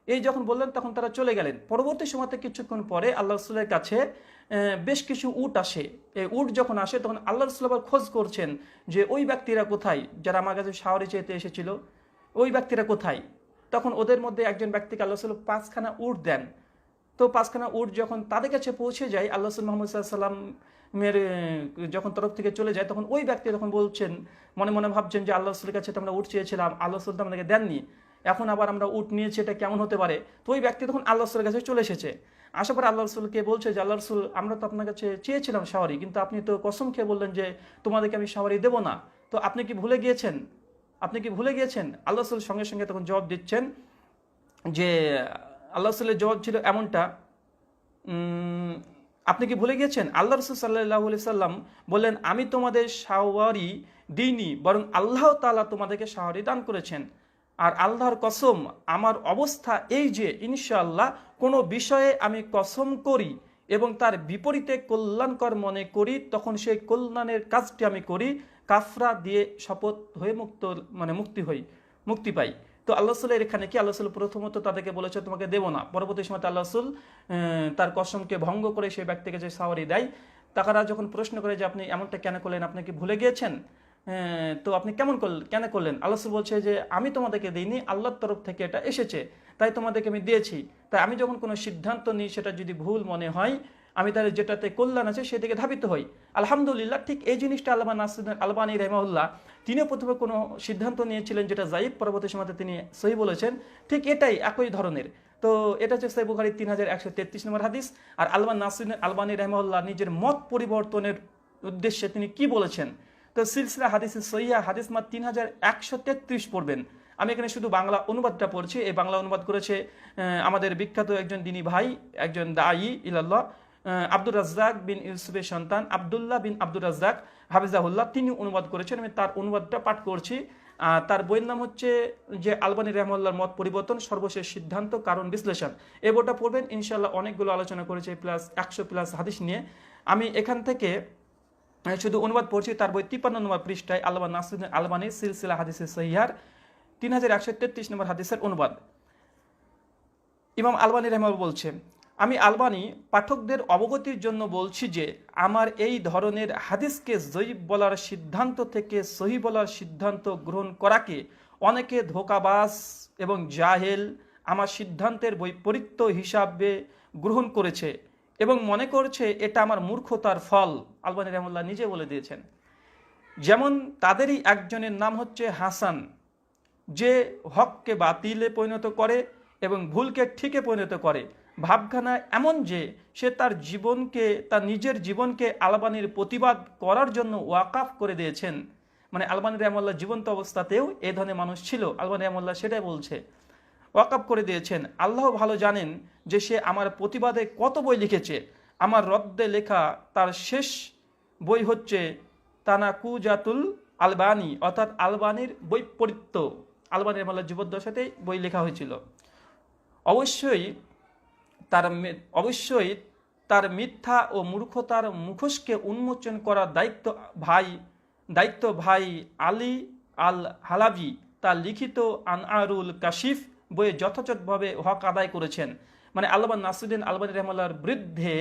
এই যখন বললেন তখন তারা চলে গেলেন। পরবর্তী সময়তে কিছুক্ষণ পরে আল্লাহ রসুলের কাছে বেশ কিছু উট আসে। এই উট যখন আসে তখন আল্লাহ রসুল আবার খোঁজ করছেন যে ওই ব্যক্তিরা কোথায় যারা আমার কাছে শাওয়ারি চেতে এসেছিল, ওই ব্যক্তিরা কোথায়। তখন ওদের মধ্যে একজন ব্যক্তিকে আল্লাহ রসুল 5খানা উট দেন। তো 5খানা উট যখন তাদের কাছে পৌঁছে যায়, আল্লাহ রসুল মুহাম্মদ সাল্লাল্লাহু আলাইহি ওয়াসাল্লামের যখন তরফ থেকে চলে যায়, তখন ওই ব্যক্তি তখন বলছেন, মনে মনে ভাবছেন যে আল্লাহ রসুলের কাছে তো আমরা উট চেয়েছিলাম, আল্লাহ রসুল তো আমাদেরকে দেননি, এখন আবার আমরা উট নিয়েছি, এটা কেমন হতে পারে। তো ওই ব্যক্তি তখন আল্লাহ রসুলের কাছে চলে এসেছে। আসার পরে আল্লাহ রসুলকে বলছে যে আল্লাহ রসুল আমরা তো আপনার কাছে চেয়েছিলাম শাওয়ারি, কিন্তু আপনি তো কসম খেয়ে বললেন যে তোমাদেরকে আমি শাওয়ারি দেবো না, তো আপনি কি ভুলে গিয়েছেন? আল্লাহ রসুল সঙ্গে সঙ্গে তখন জবাব দিচ্ছেন যে আল্লাহ রসুলের জবাব ছিল এমনটা, আপনি কি ভুলে গিয়েছেন? আল্লাহ রসুল সাল্লাল্লাহু আলাইহি সাল্লাম বললেন আমি তোমাদের শাওয়ারি দিইনি, বরং আল্লাহ তাআলা তোমাদেরকে শাওয়ারি দান করেছেন। আর আল্লাহর কসম আমার অবস্থা এই যে ইনশাআল্লাহ কোনো বিষয়ে আমি কসম করি এবং তার বিপরীতে কল্যাণকর মনে করি, তখন সেই কল্যাণের কাজটি আমি করি, কাফরা দিয়ে শপথ হয়ে মুক্তি পাই। তো আল্লাহ রসুলের এখানে কি আল্লাহ রসুল প্রথমত তাদেরকে বলেছে তোমাকে দেব না। পরবর্তী সময় আল্লাহ রসুল তার কসমকে ভঙ্গ করে সেই ব্যক্তিকে যে সাওয়ারি দেয়, তারা যখন প্রশ্ন করে যে আপনি এমনটা কেন করলেন, আপনি কি ভুলে গিয়েছেন, তো আপনি কেন করলেন? আল্লাহ রসুল বলছে যে আমি তোমাদেরকে দিইনি, আল্লাহর তরফ থেকে এটা এসেছে, তাই তোমাদেরকে আমি দিয়েছি। তাই আমি যখন কোনো সিদ্ধান্ত নিই সেটা যদি ভুল মনে হয়, আমি তাহলে যেটাতে কল্যাণ আছে সেদিকে ধাবিত হই। আলহামদুলিল্লাহ ঠিক এই জিনিসটা আল্লামা নাসিরুদ্দিন আলবানী রাহিমাহুল্লাহ তিনিও প্রথমে কোনো সিদ্ধান্ত নিয়েছিলেন যেটা যায়িফ, পরবর্তী সময়তে তিনি সহি বলেছেন, ঠিক এটাই একই ধরনের। তো এটা হচ্ছে সহিহ বুখারী 3133 নম্বর হাদিস। আর আল্লামা নাসিরুদ্দিন আলবানী রাহিমাহুল্লাহ নিজের মত পরিবর্তনের উদ্দেশ্যে তিনি কি বলেছেন, তো সিলসিলা হাদিসে সহিহা হাদিস মাত্র 3133 পড়বেন। আমি এখানে শুধু বাংলা অনুবাদটা পড়ছি। এই বাংলা অনুবাদ করেছে আমাদের বিখ্যাত একজন দিনী ভাই, একজন দায়ী ইলাল্লাহ, আব্দুর রাজ্জাক বিন ইউসুফের সন্তান আব্দুল্লাহ বিন আব্দুর রাজ্জাক হাফিজাহুল্লাহ, তিনি অনুবাদ করেছেন। আমি তার অনুবাদটা পাঠ করছি। তার বইয়ের নাম হচ্ছে যে আলবানী রাহিমাহুল্লাহর মত পরিবর্তন, সর্বশেষ সিদ্ধান্ত, কারণ বিশ্লেষণ। এই বইটা পড়বেন ইনশাআল্লাহ। অনেকগুলো আলোচনা করেছে প্লাস 100+ হাদিস নিয়ে। আমি এখান থেকে শুধু অনুবাদ পড়ছি। তার বই 53 নম্বর পৃষ্ঠায় আল্লামা নাসিরুদ্দিন আলবানী সিলসিলা হাদিসে সহিহার 3133 নম্বর হাদিসের অনুবাদ। ইমাম আলবানী রাহিমাহুল্লাহ বলছে, আমি আলবানী পাঠকদের অবগতির জন্য বলছি যে আমার এই ধরনের হাদিসকে যঈফ বলার সিদ্ধান্ত থেকে সহি বলার সিদ্ধান্ত গ্রহণ করাকে অনেকে ধোঁকাবাজ এবং জাহেল আমার সিদ্ধান্তের বৈপরীত্য হিসাবে গ্রহণ করেছে এবং মনে করছে এটা আমার মূর্খতার ফল। আলবানী রাহিমাহুল্লাহ নিজে বলে দিয়েছেন। যেমন তাদেরই একজনের নাম হচ্ছে হাসান, যে হককে বাতিলে পরিণত করে এবং ভুলকে ঠিকে পরিণত করে। ভাবখানা এমন যে সে তার নিজের জীবনকে আলবানীর প্রতিবাদ করার জন্য ওয়াকাফ করে দিয়েছেন। মানে আলবানী রাহিমাহুল্লাহ জীবন্ত অবস্থাতেও এই ধরনের মানুষ ছিল। আলবানী রাহিমাহুল্লাহ সেটাই বলছে, ওয়াকাফ করে দিয়েছেন। আল্লাহ ভালো জানেন যে সে আমার প্রতিবাদে কত বই লিখেছে। আমার রদ্দে লেখা তার শেষ বই হচ্ছে তানাকুজাতুল আলবানী, অর্থাৎ আলবানীর বৈপরীত্য। আলবানী রাহিমাহুল্লাহ জীবদ্দশাতেই বই লেখা হয়েছিল। অবশ্যই তার মিথ্যা ও মূর্খতার মুখোশকে উন্মোচন করার দায়িত্ব ভাই আলী আল হালাবি তার লিখিত আনআরুল কাশিফ বইয়ে যথাযথভাবে হক আদায় করেছেন। মানে আল্লামা নাসিরুদ্দিন আলবানী রাহিমাহুল্লাহর বিরুদ্ধে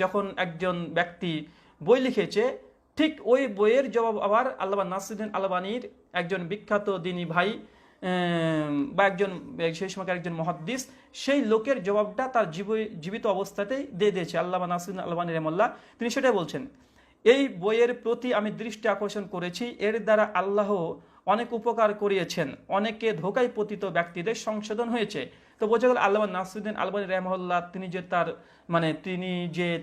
যখন একজন ব্যক্তি বই লিখেছে, ঠিক ওই বইয়ের জবাব আবার আল্লামা নাসিরুদ্দিন আলবানীর একজন বিখ্যাত দিনী ভাই বা সেই সময়কার একজন মুহাদ্দিস, সেই লোকের জবাবটা তার জীবিত অবস্থাতেই দিয়ে দিয়েছে আল্লামা নাসিরুদ্দিন আলবানী রাহিমাহুল্লাহ। তিনি সেটাই বলছেন, এই বইয়ের প্রতি আমি দৃষ্টি আকর্ষণ করেছি, এর দ্বারা আল্লাহ অনেক উপকার করিয়েছেন, অনেকে ধোকায় পতিত ব্যক্তিদের সংশোধন হয়েছে। তো বোঝা গেল আল্লামা নাসিরুদ্দিন আলবানী রাহিমাহুল্লাহ তিনি যে তার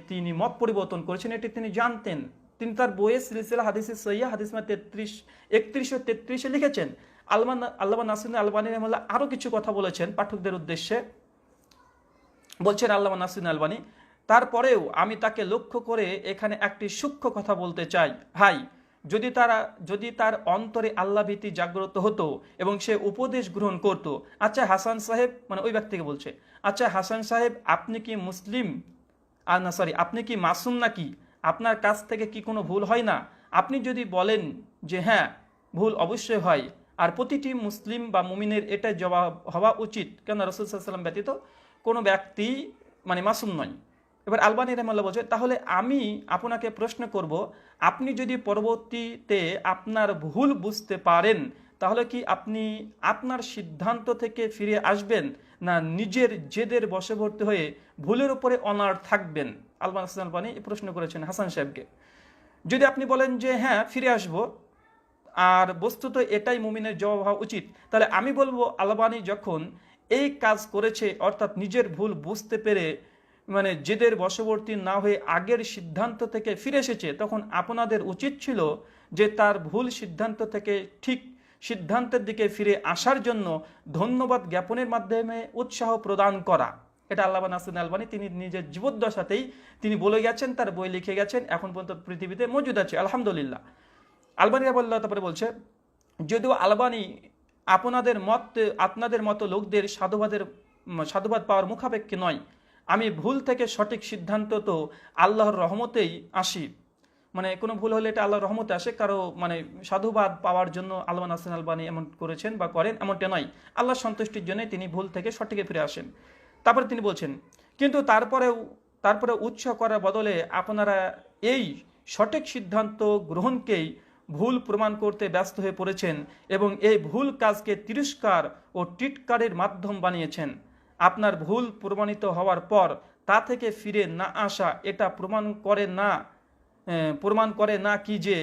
তিনি মত পরিবর্তন করেছেন এটি তিনি জানতেন। তিনি তার বইয়ে সিলসিলা হাদিসে সহিহ হাদিস নম্বর 31 ও 33 লিখেছেন। আল্লামা নাসিরুদ্দিন আলবানী রাহিমাহুল্লাহ আরো কিছু কথা বলেছেন পাঠকদের উদ্দেশ্যে। বলছেন আল্লামা নাসিরুদ্দিন আলবানী, তারপরেও আমি তাকে লক্ষ্য করে এখানে একটি সূক্ষ্ম কথা বলতে চাই। ভাই, যদি তার অন্তরে আল্লাহ ভীতি জাগ্রত হতো এবং সে উপদেশ গ্রহণ করত, আচ্ছা হাসান সাহেব, মানে ওই ব্যক্তিকে বলছে, আচ্ছা হাসান সাহেব, আপনি কি মুসলিম? আপনি কি মাসুম নাকি? আপনার কাছ থেকে কি কোনো ভুল হয় না? আপনি যদি বলেন যে হ্যাঁ, ভুল অবশ্যই হয়, আর প্রতিটি মুসলিম বা মুমিনের এটা জবাব হওয়া উচিত, কেন রাসূল সাল্লাল্লাহু আলাইহি ওয়াসাল্লাম ব্যতীত কোনো ব্যক্তি মাসুম নয়। এবার আলবানী রাহিমাহুল্লাহ বলছে, তাহলে আমি আপনাকে প্রশ্ন করব, আপনি যদি পরবর্তীতে আপনার ভুল বুঝতে পারেন, তাহলে কি আপনি আপনার সিদ্ধান্ত থেকে ফিরে আসবেন, না নিজের জেদের বশবর্তী হয়ে ভুলের উপরে অনাড় থাকবেন? আলবানী প্রশ্ন করেছেন হাসান সাহেবকে। যদি আপনি বলেন যে হ্যাঁ ফিরে আসব, আর বস্তুত এটাই মুমিনের জবাব হওয়া উচিত, তাহলে আমি বলবো আলবানী যখন এই কাজ করেছে, অর্থাৎ নিজের ভুল বুঝতে পেরে জেদের বশবর্তী না হয়ে আগের সিদ্ধান্ত থেকে ফিরে এসেছে, তখন আপনাদের উচিত ছিল যে তার ভুল সিদ্ধান্ত থেকে ঠিক সিদ্ধান্তের দিকে ফিরে আসার জন্য ধন্যবাদ জ্ঞাপনের মাধ্যমে উৎসাহ প্রদান করা। এটা আল্লামা নাসিরুদ্দিন আলবানী তিনি নিজের জীবদ্দশাতেই তিনি বলে গেছেন, তার বই লিখে গেছেন, এখন পর্যন্ত পৃথিবীতে মজুদ আছে আলহামদুলিল্লাহ। আলবানী রাহিমাহুল্লাহ তারপরে বলছে, যদিও আলবানী আপনাদের মতো লোকদের সাধুবাদ পাওয়ার মুখাপেক্ষী নয়, আমি ভুল থেকে সঠিক সিদ্ধান্ত তো আল্লাহর রহমতেই আসি। কোনো ভুল হলে এটা আল্লাহর রহমতে আসে, কারো সাধুবাদ পাওয়ার জন্য আল্লামা নাসিরুদ্দিন আলবানী এমন করেছেন বা করেন এমনটা নয়, আল্লাহর সন্তুষ্টির জন্য তিনি ভুল থেকে সঠিকে ফিরে আসেন। তারপরে তিনি বলছেন, কিন্তু তারপরে উৎসাহ করার বদলে আপনারা এই সঠিক সিদ্ধান্ত গ্রহণকেই ভুল প্রমাণ করতে ব্যস্ত হয়ে পড়েছেন এবং এই ভুল কাজকে তিরস্কার ও টিটকারের মাধ্যম বানিয়েছেন। আপনার ভুল প্রমাণিত হওয়ার পর তা থেকে ফিরে না আসা এটা প্রমাণ করে না কি যে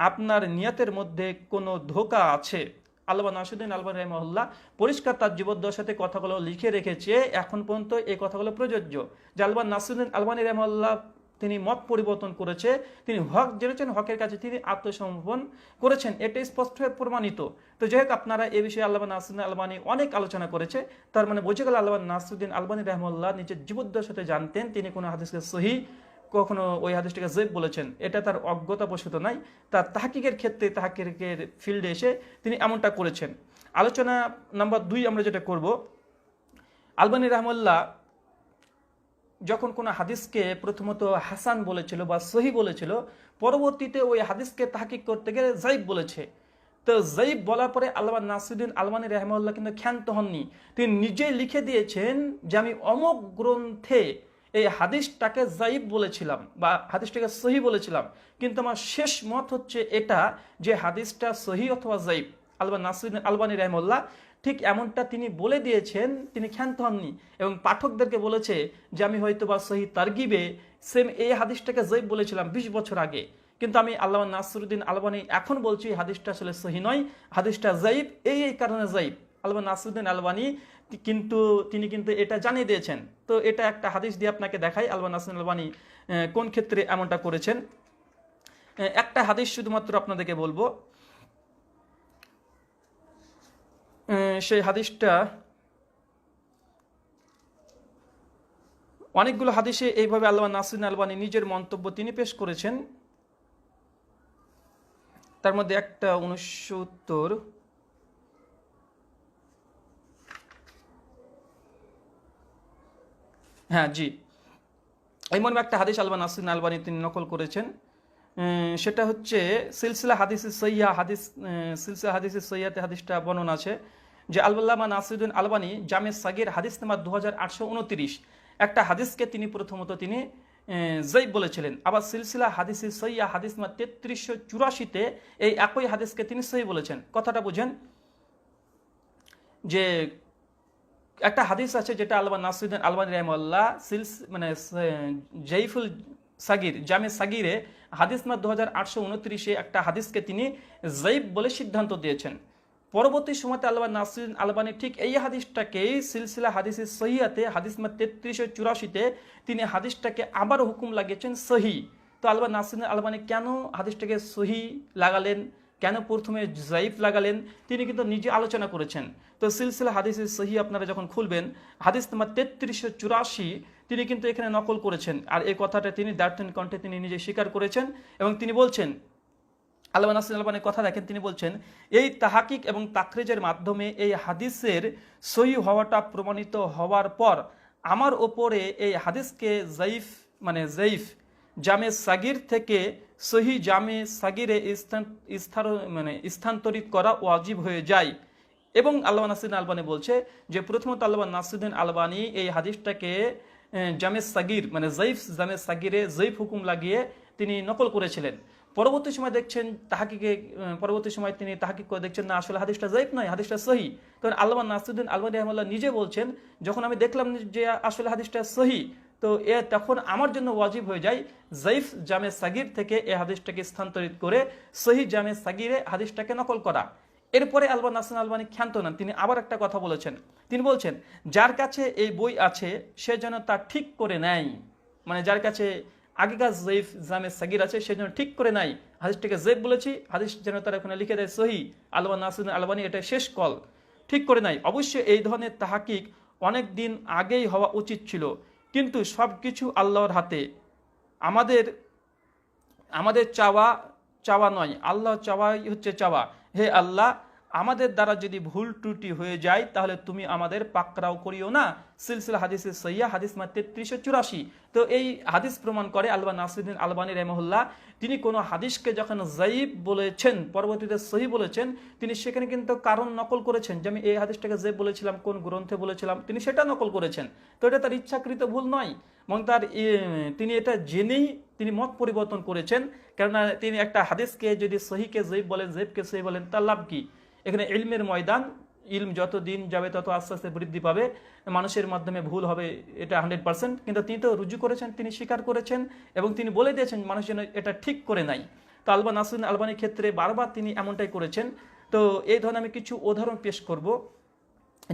আপনার নিয়তের মধ্যে কোনো ধোঁকা আছে। আল্লামা নাসিরুদ্দিন আলবানী রাহিমাহুল্লাহ পরিষ্কার তার জীবদ্দশাতে কথাগুলো লিখে রেখেছে, এখন পর্যন্ত এই কথাগুলো প্রযোজ্য যে আল্লামা নাসিরুদ্দিন আলবানী রাহিমাহুল্লাহ তিনি মত পরিবর্তন করেছে, তিনি হক জেনেছেন, হকের কাছে তিনি আত্মসমর্পণ করেছেন, এটা স্পষ্টভাবে প্রমাণিত। তো যাই হোক, আপনারা এ বিষয়ে আল্লামা নাসিরুদ্দিন আলবানী অনেক আলোচনা করেছে, তার বোঝা গেল আল্লামা নাসিরুদ্দিন আলবানী রাহিমাহুল্লাহ নিজের জীবদ্দশাতে জানতেন তিনি কোনো হাদিসকে সহিহ, কখনো ওই হাদিসটাকে জয়ীফ বলেছেন, এটা তার অজ্ঞতাবশত নাই, তার তাহকিকের ক্ষেত্রে তাহকিকের ফিল্ডে এসে তিনি এমনটা করেছেন। আলোচনা নাম্বার 2 আমরা যেটা করব, আলবানী রাহিমাহুল্লাহ যখন কোনো হাদিসকে প্রথমত হাসান বলেছিল বা সহি বলেছিল, পরবর্তীতে ওই হাদিসকে তাহকিক করতে গেলে জয়ীফ বলেছে। তো জয়ীফ বলার পরে আল্লামা নাসিরুদ্দিন আলবানী রাহিমাহুল্লাহ কিন্তু ক্ষান্ত হননি, তিনি নিজেই লিখে দিয়েছেন যে আমি অমুক গ্রন্থে এই হাদিসটাকে জয়ীফ বলেছিলাম বা হাদিসটাকে সহি বলেছিলাম, কিন্তু আমার শেষ মত হচ্ছে এটা যে হাদিসটা সহি অথবা জয়ীফ। আল্লামা নাসিরুদ্দিন আলবানী রাহিমাহুল্লাহ ঠিক এমনটা তিনি বলে দিয়েছেন, তিনি ক্ষান্ত হননি এবং পাঠকদেরকে বলেছে যে আমি হয়তো বা সহি তারগিবে সেম এই হাদিসটাকে জয়ীফ বলেছিলাম 20 বছর আগে, কিন্তু আমি আল্লামা নাসিরুদ্দিন আলবানী এখন বলছি হাদিসটা আসলে সহি নয়, হাদিসটা জয়ীফ, এই কারণে জয়ীফ। আল্লামা নাসিরুদ্দিন আলবানী তিনি কিন্তু এটা জানিয়ে দিয়েছেন। তো এটা একটা হাদিস দিয়ে আপনাকে দেখাই আল্লামা নাসিরুদ্দিন আলবানী কোন ক্ষেত্রে এমনটা করেছেন। একটা হাদিস শুধুমাত্র আপনাদেরকে বলবো, সেই হাদিসটা অনেকগুলো হাদিসে এইভাবে আল্লামা নাসিরুদ্দিন আলবানী নিজের মন্তব্য তিনি পেশ করেছেন। তার মধ্যে একটা 69, হ্যাঁ জি, এই মর্মে একটা হাদিস আল্লামা নাসিরুদ্দিন আলবানী তিনি নকল করেছেন। সেটা হচ্ছে সিলসিলা হাদিসে সহিহাতে হাদিসটা বর্ণনা আছে যে আল্লামা নাসিরুদ্দিন আলবানী জামে সাগীর হাদিস নাম্বার 2829 একটা হাদিসকে তিনি প্রথমত তিনি জয়ীফ বলেছিলেন, আবার সিলসিলা হাদিসে সহিহা হাদিস নাম্বার 3384-তে এই একই হাদিসকে তিনি সহিহ বলেছেন। কথাটা বুঝেন যে একটা হাদিস আছে যেটা আল্লামা নাসিরুদ্দিন আলবানী রাহিমাহুল্লাহ জয়ীফুল সাগীর জামে সাগীরে হাদিস নাম্বার 2829 একটা হাদিসকে তিনি যায়িফ বলে সিদ্ধান্ত দিয়েছেন। পরবর্তী সময়তে আল্লামা নাসিরুদ্দিন আলবানী ঠিক এই হাদিসটাকেই সিলসিলা হাদিসে সহিহাতে হাদিস নাম্বার 3384-তে তিনি হাদিসটাকে আবার হুকুম লাগিয়েছেন সহি। তো আল্লামা নাসিরুদ্দিন আলবানী কেন হাদিসটাকে সহি লাগালেন, কেন প্রথমে যায়িফ লাগালেন, তিনি কিন্তু নিজে আলোচনা করেছেন। তো সিলসিলা হাদিসে সহি আপনারা যখন খুলবেন হাদিস নাম্বার 3384 তিনি কিন্তু এখানে নকল করেছেন। আর এই কথাটা তিনি দার্থিন কণ্ঠে তিনি নিজে স্বীকার করেছেন এবং তিনি বলছেন, আল্লামা নাসিরুদ্দিন আলবানীর কথা দেখেন, তিনি বলছেন এই তাহাকিক এবং তাকরিজের মাধ্যমে এই হাদিসের সহি হওয়াটা প্রমাণিত হওয়ার পর আমার ওপরে এই হাদিসকে যায়িফ যায়িফ জামে সাগির থেকে সহি জামে সাগিরে স্থানান্তরিত করা ওয়াজিব হয়ে যায়। এবং আল্লামা নাসিরুদ্দিন আলবানী বলছে যে প্রথমত আল্লামা নাসিরুদ্দিন আলবানী এই হাদিসটাকে জামে সাগির যায়িফ জামে সাগিরে যায়িফ হুকুম লাগিয়ে তিনি নকল করেছিলেন। পরবর্তী সময় দেখছেন পরবর্তী সময় তিনি তাহকিক করে দেখছেন না, আসলে হাদিসটা যায়িফ নয়, হাদিসটা সহি। তখন আল্লামা নাসিরুদ্দিন আলবানী রাহিমাহুল্লাহ নিজে বলছেন যখন আমি দেখলাম যে আসলে হাদিসটা সহি, তো তখন আমার জন্য ওয়াজিব হয়ে যায় যায়িফ জামে সাগির থেকে এই হাদিসটাকে স্থানান্তরিত করে সহি জামে সাগিরে হাদিসটাকে নকল করা। এরপরে আল্লামা নাসিরুদ্দিন আলবানী ক্ষান্ত নন, তিনি আবার একটা কথা বলেছেন। তিনি বলছেন যার কাছে এই বই আছে সে যেন তা ঠিক করে নেয়, যার কাছে আগেকার যায়িফ জামে সাগির আছে সে যেন ঠিক করে নাই, হাদিসটাকে যায়িফ বলেছি, হাদিস যেন তারা এখানে লিখে দেয় সহি। আল্লামা নাসিরুদ্দিন আলবানী এটা শেষ কল, ঠিক করে নাই। অবশ্যই এই ধরনের তাহাকিক অনেক দিন আগেই হওয়া উচিত ছিল, কিন্তু সব কিছু আল্লাহর হাতে। আমাদের চাওয়া নয়, আল্লাহ চাওয়াই হচ্ছে চাওয়া। হে আল্লাহ, আমাদের দ্বারা যদি ভুল ত্রুটি হয়ে যায় তাহলে তুমি আমাদের পাকড়াও করিও না। সিলসিলা হাদিসে সহিহ হাদিস নাম্বার 3384। তো এই হাদিস প্রমাণ করে আল্লামা নাসিরুদ্দিন আলবানী রাহিমাহুল্লাহ তিনি কোনো হাদিসকে যখন যায়িফ বলেছেন পরবর্তীতে সহি বলেছেন, তিনি সেখানে কিন্তু কারণ নকল করেছেন যে আমি এই হাদিসটাকে যায়িফ বলেছিলাম, কোন গ্রন্থে বলেছিলাম, তিনি সেটা নকল করেছেন। তো এটা তার ইচ্ছাকৃত ভুল নয়, এবং তিনি এটা জেনেই তিনি মত পরিবর্তন করেছেন। কেননা তিনি একটা হাদিসকে যদি সহিকে যায়িফ বলেন, যায়িফকে সহি বলেন, তার লাভ কি? এখানে ইলমের ময়দান, ইলম যত দিন যাবে তত আস্তে আস্তে বৃদ্ধি পাবে, মানুষের মাধ্যমে ভুল হবে, এটা 100%। কিন্তু তিনি তো রুজু করেছেন, তিনি স্বীকার করেছেন এবং তিনি বলে দিয়েছেন মানুষ যেন এটা ঠিক করে নাই। তো আল্লামা নাসিরুদ্দিন আলবানীর ক্ষেত্রে বারবার তিনি এমনটাই করেছেন। তো এই ধরনের আমি কিছু উদাহরণ পেশ করব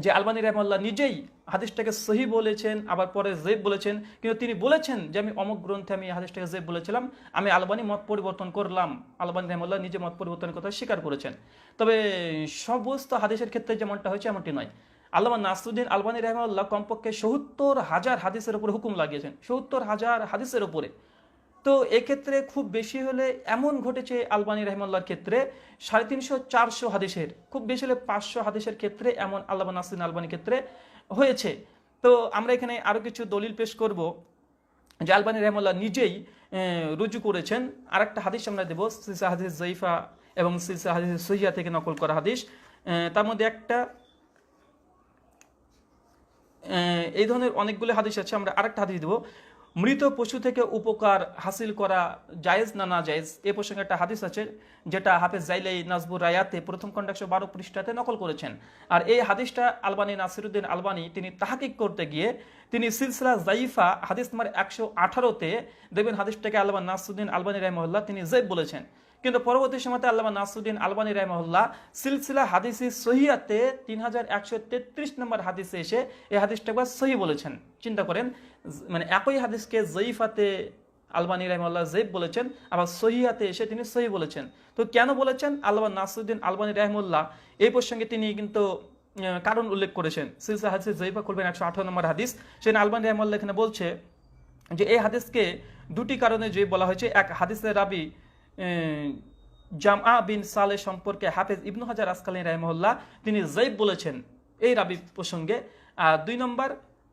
যে আলবানী রাহিমাহুল্লাহ নিজেই হাদিসটাকে সহি বলেছেন, আবার পরে যায়িফ বলেছেন, কিন্তু তিনি বলেছেন যে আমি অমুক গ্রন্থে আমি হাদিসটাকে যায়িফ বলেছিলাম, আমি আলবানী মত পরিবর্তন করলাম। আলবানী রাহিমাহুল্লাহ নিজে মত পরিবর্তনের কথা স্বীকার করেছেন। তবে সমস্ত হাদিসের ক্ষেত্রে যেমনটা হয়েছে এমনটি নয়। আল্লামা নাসিরুদ্দিন আলবানী রাহিমাহুল্লাহ কমপক্ষে 70,000 হাদিসের উপরে হুকুম লাগিয়েছেন, 70,000 হাদিসের উপরে। তো এক্ষেত্রে খুব বেশি হলে এমন ঘটেছে আলবানী রাহিমাহুল্লাহর ক্ষেত্রে 350-400 হাদিসের, খুব বেশি হলে 500 হাদিসের ক্ষেত্রে এমন আল্লামা নাসিরুদ্দিন আলবানীর ক্ষেত্রে হয়েছে। তো আমরা এখানে আরও কিছু দলিল পেশ করব যে আলবানী রাহিমাহুল্লাহ নিজেই রুজু করেছেন। আরেকটা হাদিস আমরা দেব, সিলসিলা হাদিস যায়িফা এবং সিলসিলা হাদিস সহিহা থেকে নকল করা হাদিস। তার মধ্যে একটা এই ধরনের অনেকগুলো হাদিস আছে, আমরা আরেকটা হাদিস দেব। মৃত পশু থেকে উপকার হাসিল করা জায়েজ না না জায়েজ, এ প্রসঙ্গে একটা হাদিস আছে যেটা হাফেজ জাইলাই নাজবুর রায়াতে প্রথম খণ্ড 112 পৃষ্ঠাতে নকল করেছেন। আর এই হাদিসটা আলবানী নাসিরুদ্দিন আলবানী তিনি তাহকিক করতে গিয়ে তিনি সিলসিলা যায়িফা হাদিস নাম্বার 118-তে দেখবেন হাদিসটাকে আল্লামা নাসিরুদ্দিন আলবানী রাহিমাহুল্লাহ তিনি যায়িফ বলেছেন। কিন্তু পরবর্তী সময়তে আল্লামা নাসিরুদ্দিন আলবানী রাহিমাহুল্লাহ সিলসিলা হাদিসি সহিহাতে 3133 নম্বর হাদিসে এসে এই হাদিসটাকে সহি বলেছেন। চিন্তা করেন, একই হাদিসকে যায়িফাতে আলবানী রাহিমাহুল্লাহ যায়িফ বলেছেন, আবার সহিহাতে এসে তিনি সহি বলেছেন। তো কেন বলেছেন? আল্লামা নাসিরুদ্দিন আলবানী রাহিমাহুল্লাহ এই প্রসঙ্গে তিনি কিন্তু কারণ উল্লেখ করেছেন। সিলসিলা হাদিস যায়িফা খুলবেন 118 নম্বর হাদিস, সেখানে আলবানী রাহিমাহুল্লাহ এখানে বলছে যে এই হাদিসকে দুটি কারণে যে বলা হয়েছে। এক, হাদিসের রাবি জামআ বিন সালে সম্পর্কে হাফেজ ইবনু হাজার আসকালানী রাহিমাহুল্লাহ তিনি যায়িফ বলেছেন এই রাবি প্রসঙ্গে। আর 2 নম্বর,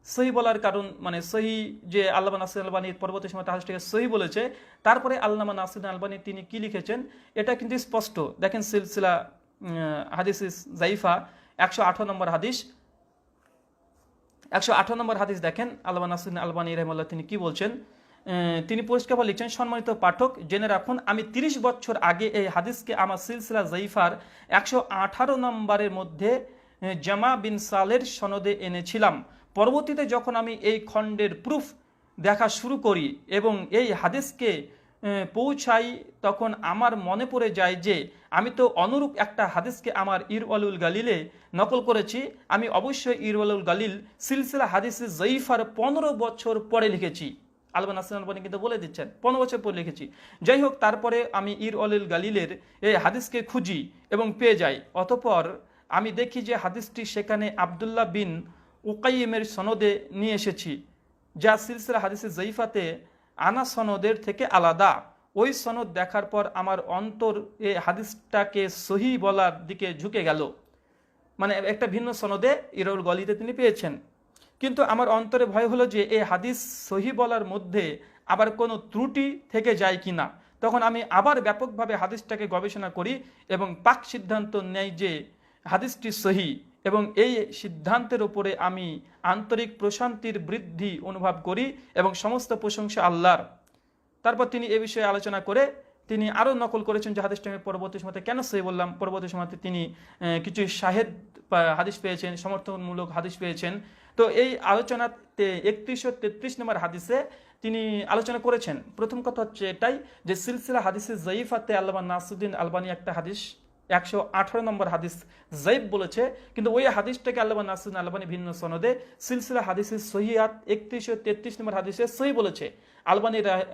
সহি বলার কারণ সহি যে আল্লামা নাসিরুদ্দিন আলবানীর পরবর্তী সময় হাদিসটাকে সহি বলেছে, তারপরে আল্লামা নাসিরুদ্দিন আলবানী তিনি কি লিখেছেন এটা কিন্তু স্পষ্ট। দেখেন সিলসিলা হাদিস যায়িফা 118 নম্বর হাদিস, 118 নম্বর হাদিস দেখেন আল্লামা নাসিরুদ্দিন আলবানী রাহিমাহুল্লাহ তিনি কি বলছেন। তিনি পরিষ্কার লিখছেন, সম্মানিত পাঠক জেনে রাখুন, আমি 30 বছর আগে এই হাদিসকে আমার সিলসিলা যায়িফার 118 নম্বরের মধ্যে জামা বিন সালের সনদে এনেছিলাম। পরবর্তীতে যখন আমি এই খণ্ডের প্রুফ দেখা শুরু করি এবং এই হাদিসকে পৌঁছাই তখন আমার মনে পড়ে যায় যে আমি তো অনুরূপ একটা হাদিসকে আমার ইরওয়ালুল গালিলে নকল করেছি। আমি অবশ্যই ইরওয়ালুল গালিল সিলসিলা হাদিসে জয়ীফার 15 বছর পরে লিখেছি। আলবানী নাসির আলবানী কিন্তু বলে দিচ্ছেন 15 বছর পরে লিখেছি। যাই হোক, তারপরে আমি ইরওয়ালুল গালিলের এই হাদিসকে খুঁজি এবং পেয়ে যাই। অতঃপর আমি দেখি যে হাদিসটি সেখানে আবদুল্লাহ বিন উকাইমের সনদে নিয়ে এসেছি, যা সিলসিলা হাদিসে জয়ীফাতে আনা সনদের থেকে আলাদা। ওই সনদ দেখার পর আমার অন্তর এই হাদিসটাকে সহি বলার দিকে ঝুঁকে গেল। মানে একটা ভিন্ন সনদে ইরওয়াল গালিতে তিনি পেয়েছেন, কিন্তু আমার অন্তরে ভয় হলো যে এই হাদিস সহি বলার মধ্যে আবার কোনো ত্রুটি থেকে যায় কিনা। তখন আমি আবার ব্যাপকভাবে হাদিসটাকে গবেষণা করি এবং পাক সিদ্ধান্ত নেই যে হাদিসটি সহি, এবং এই সিদ্ধান্তের উপরে আমি আন্তরিক প্রশান্তির বৃদ্ধি অনুভব করি এবং সমস্ত প্রশংসা আল্লাহর। তারপর তিনি এ বিষয়ে আলোচনা করে তিনি আরও নকল করেছেন যে হাদিসটা আমি পরবর্তী সময়তে কেন সহি বললাম। পরবর্তী সময়তে তিনি কিছু শাহেদ হাদিস পেয়েছেন, সমর্থনমূলক হাদিস পেয়েছেন। তো এই আলোচনাতে 31 ও 33 নম্বর হাদিসে তিনি আলোচনা করেছেন। প্রথম কথা হচ্ছে এটাই যে সিলসিলা হাদিসে জয়ীফাতে আল্লামা নাসিরুদ্দিন আলবানী একটা হাদিস 118 নম্বর হাদিস জয়ীফ বলেছে, কিন্তু ওই হাদিসটাকে আল্লামা নাসিরুদ্দিন আলবানী ভিন্ন সনদে সিলসিলা হাদিসে সহিহাত 31 ও 33 নম্বর হাদিসে সহি বলেছে।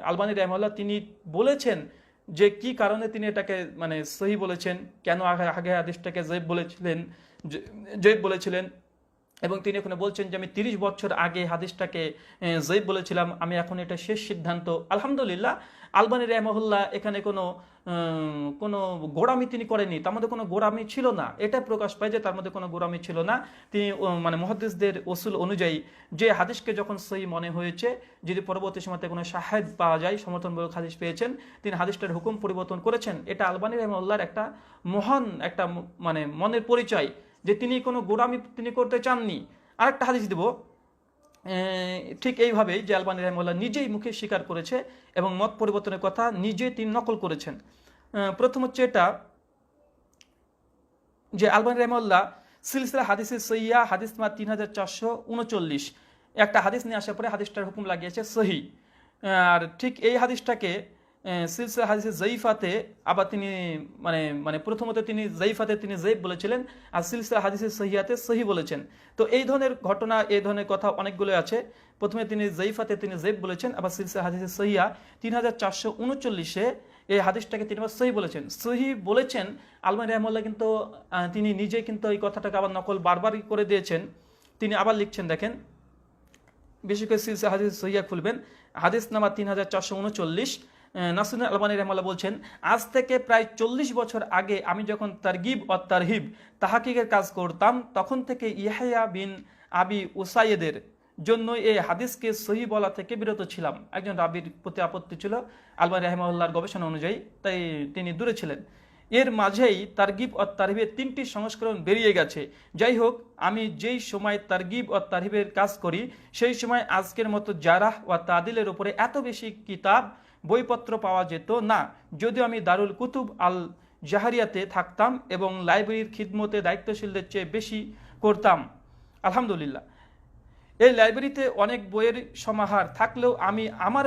আলবানী রাহিমাহুল্লাহ তিনি বলেছেন যে কি কারণে তিনি এটাকে মানে সহি বলেছেন, কেন আগে হাদিসটাকে জয়ীফ বলেছিলেন। এবং তিনি এখানে বলছেন যে আমি 30 বছর আগে হাদিসটাকে জয়ীফ বলেছিলাম, আমি এখন এটা শেষ সিদ্ধান্ত। আলহামদুলিল্লাহ, আলবানী রাহিমাহুল্লাহ এখানে কোনো গোড়ামি তিনি করেনি, তার মধ্যে কোনো গোড়ামি ছিল না। এটা প্রকাশ পায় যে তার মধ্যে কোনো গোড়ামি ছিল না। তিনি মানে মুহাদ্দিসদের উসুল অনুযায়ী যে হাদিসকে যখন সহি মনে হয়েছে, যদি পরবর্তী সময়তে কোনো শাহেদ পাওয়া যায়, সমর্থনমূলক হাদিস পেয়েছেন, তিনি হাদিসটার হুকুম পরিবর্তন করেছেন। এটা আলবানী রাহিমাহুল্লাহর একটা মহান একটা মানে মনের পরিচয় যে তিনি কোনো গোড়ামি তিনি করতে চাননি। আরেকটা হাদিস দিব ঠিক এইভাবেই যে আলবানী রাহিমাহুল্লাহ নিজেই মুখে স্বীকার করেছে এবং মত পরিবর্তনের কথা নিজে তিনি নকল করেছেন। প্রথম হচ্ছে এটা যে আলবানী রাহিমাহুল্লাহ সিলসিলা হাদিসে সহিহা হাদিস নাম্বার 3439 একটা হাদিস নিয়ে আসার পরে হাদিসটার হুকুম লাগিয়েছে সহি। আর ঠিক এই হাদিসটাকে সিলসিলা হাদিসে জয়ীফাতে আবার তিনি মানে প্রথমত তিনি জয়ীফাতে তিনি জয়ীফ বলেছিলেন, আর সিলসিলা হাদিসে সহিহাতে সহি বলেছেন। তো এই ধরনের ঘটনা, এই ধরনের কথা অনেকগুলো আছে। প্রথমে তিনি জয়ীফাতে তিনি জয়ীফ বলেছেন, আবার সিলসিলা হাদিসে সহিহা 3439 এই হাদিসটাকে তিনি আবার সহি বলেছেন। সহি বলেছেন আলবানী রাহিমাহুল্লাহ, কিন্তু তিনি নিজে কিন্তু এই কথাটাকে আবার নকল বারবারই করে দিয়েছেন। তিনি আবার লিখছেন, দেখেন বিশেষ করে সিলসিলা হাদিস সহিহা খুলবেন, হাদিস নাম্বার 3439 নাসিরুদ্দিন আলবানী রাহিমাহুল্লাহ বলছেন, আজ থেকে প্রায় 40 বছর আগে আমি যখন তারগিব ও তারহিব তাহকিকের কাজ করতাম, তখন থেকে ইয়াহইয়া বিন আবি উসাইদের জন্য এই হাদিসকে সহি বলা থেকে বিরত ছিলাম। একজন রাবির প্রতি আপত্তি ছিল আলবানী রাহিমাহুল্লাহর গবেষণা অনুযায়ী, তাই তিনি দূরে ছিলেন। এর মাঝেই তারগিব ও তারহিবের 3টি সংস্করণ বেরিয়ে গেছে। যাই হোক, আমি যেই সময় তারগিব ও তারহিবের কাজ করি সেই সময় আজকের মতো জারাহ ও তাদিলের উপরে এত বেশি কিতাব বইপত্র পাওয়া যেত না। যদিও আমি দারুল কুতুব আল জাহারিয়াতে থাকতাম এবং লাইব্রেরির খিদমতে দায়িত্বশীলদের চেয়ে বেশি করতাম। আলহামদুলিল্লাহ, এই লাইব্রেরিতে অনেক বইয়ের সমাহার থাকলেও আমি আমার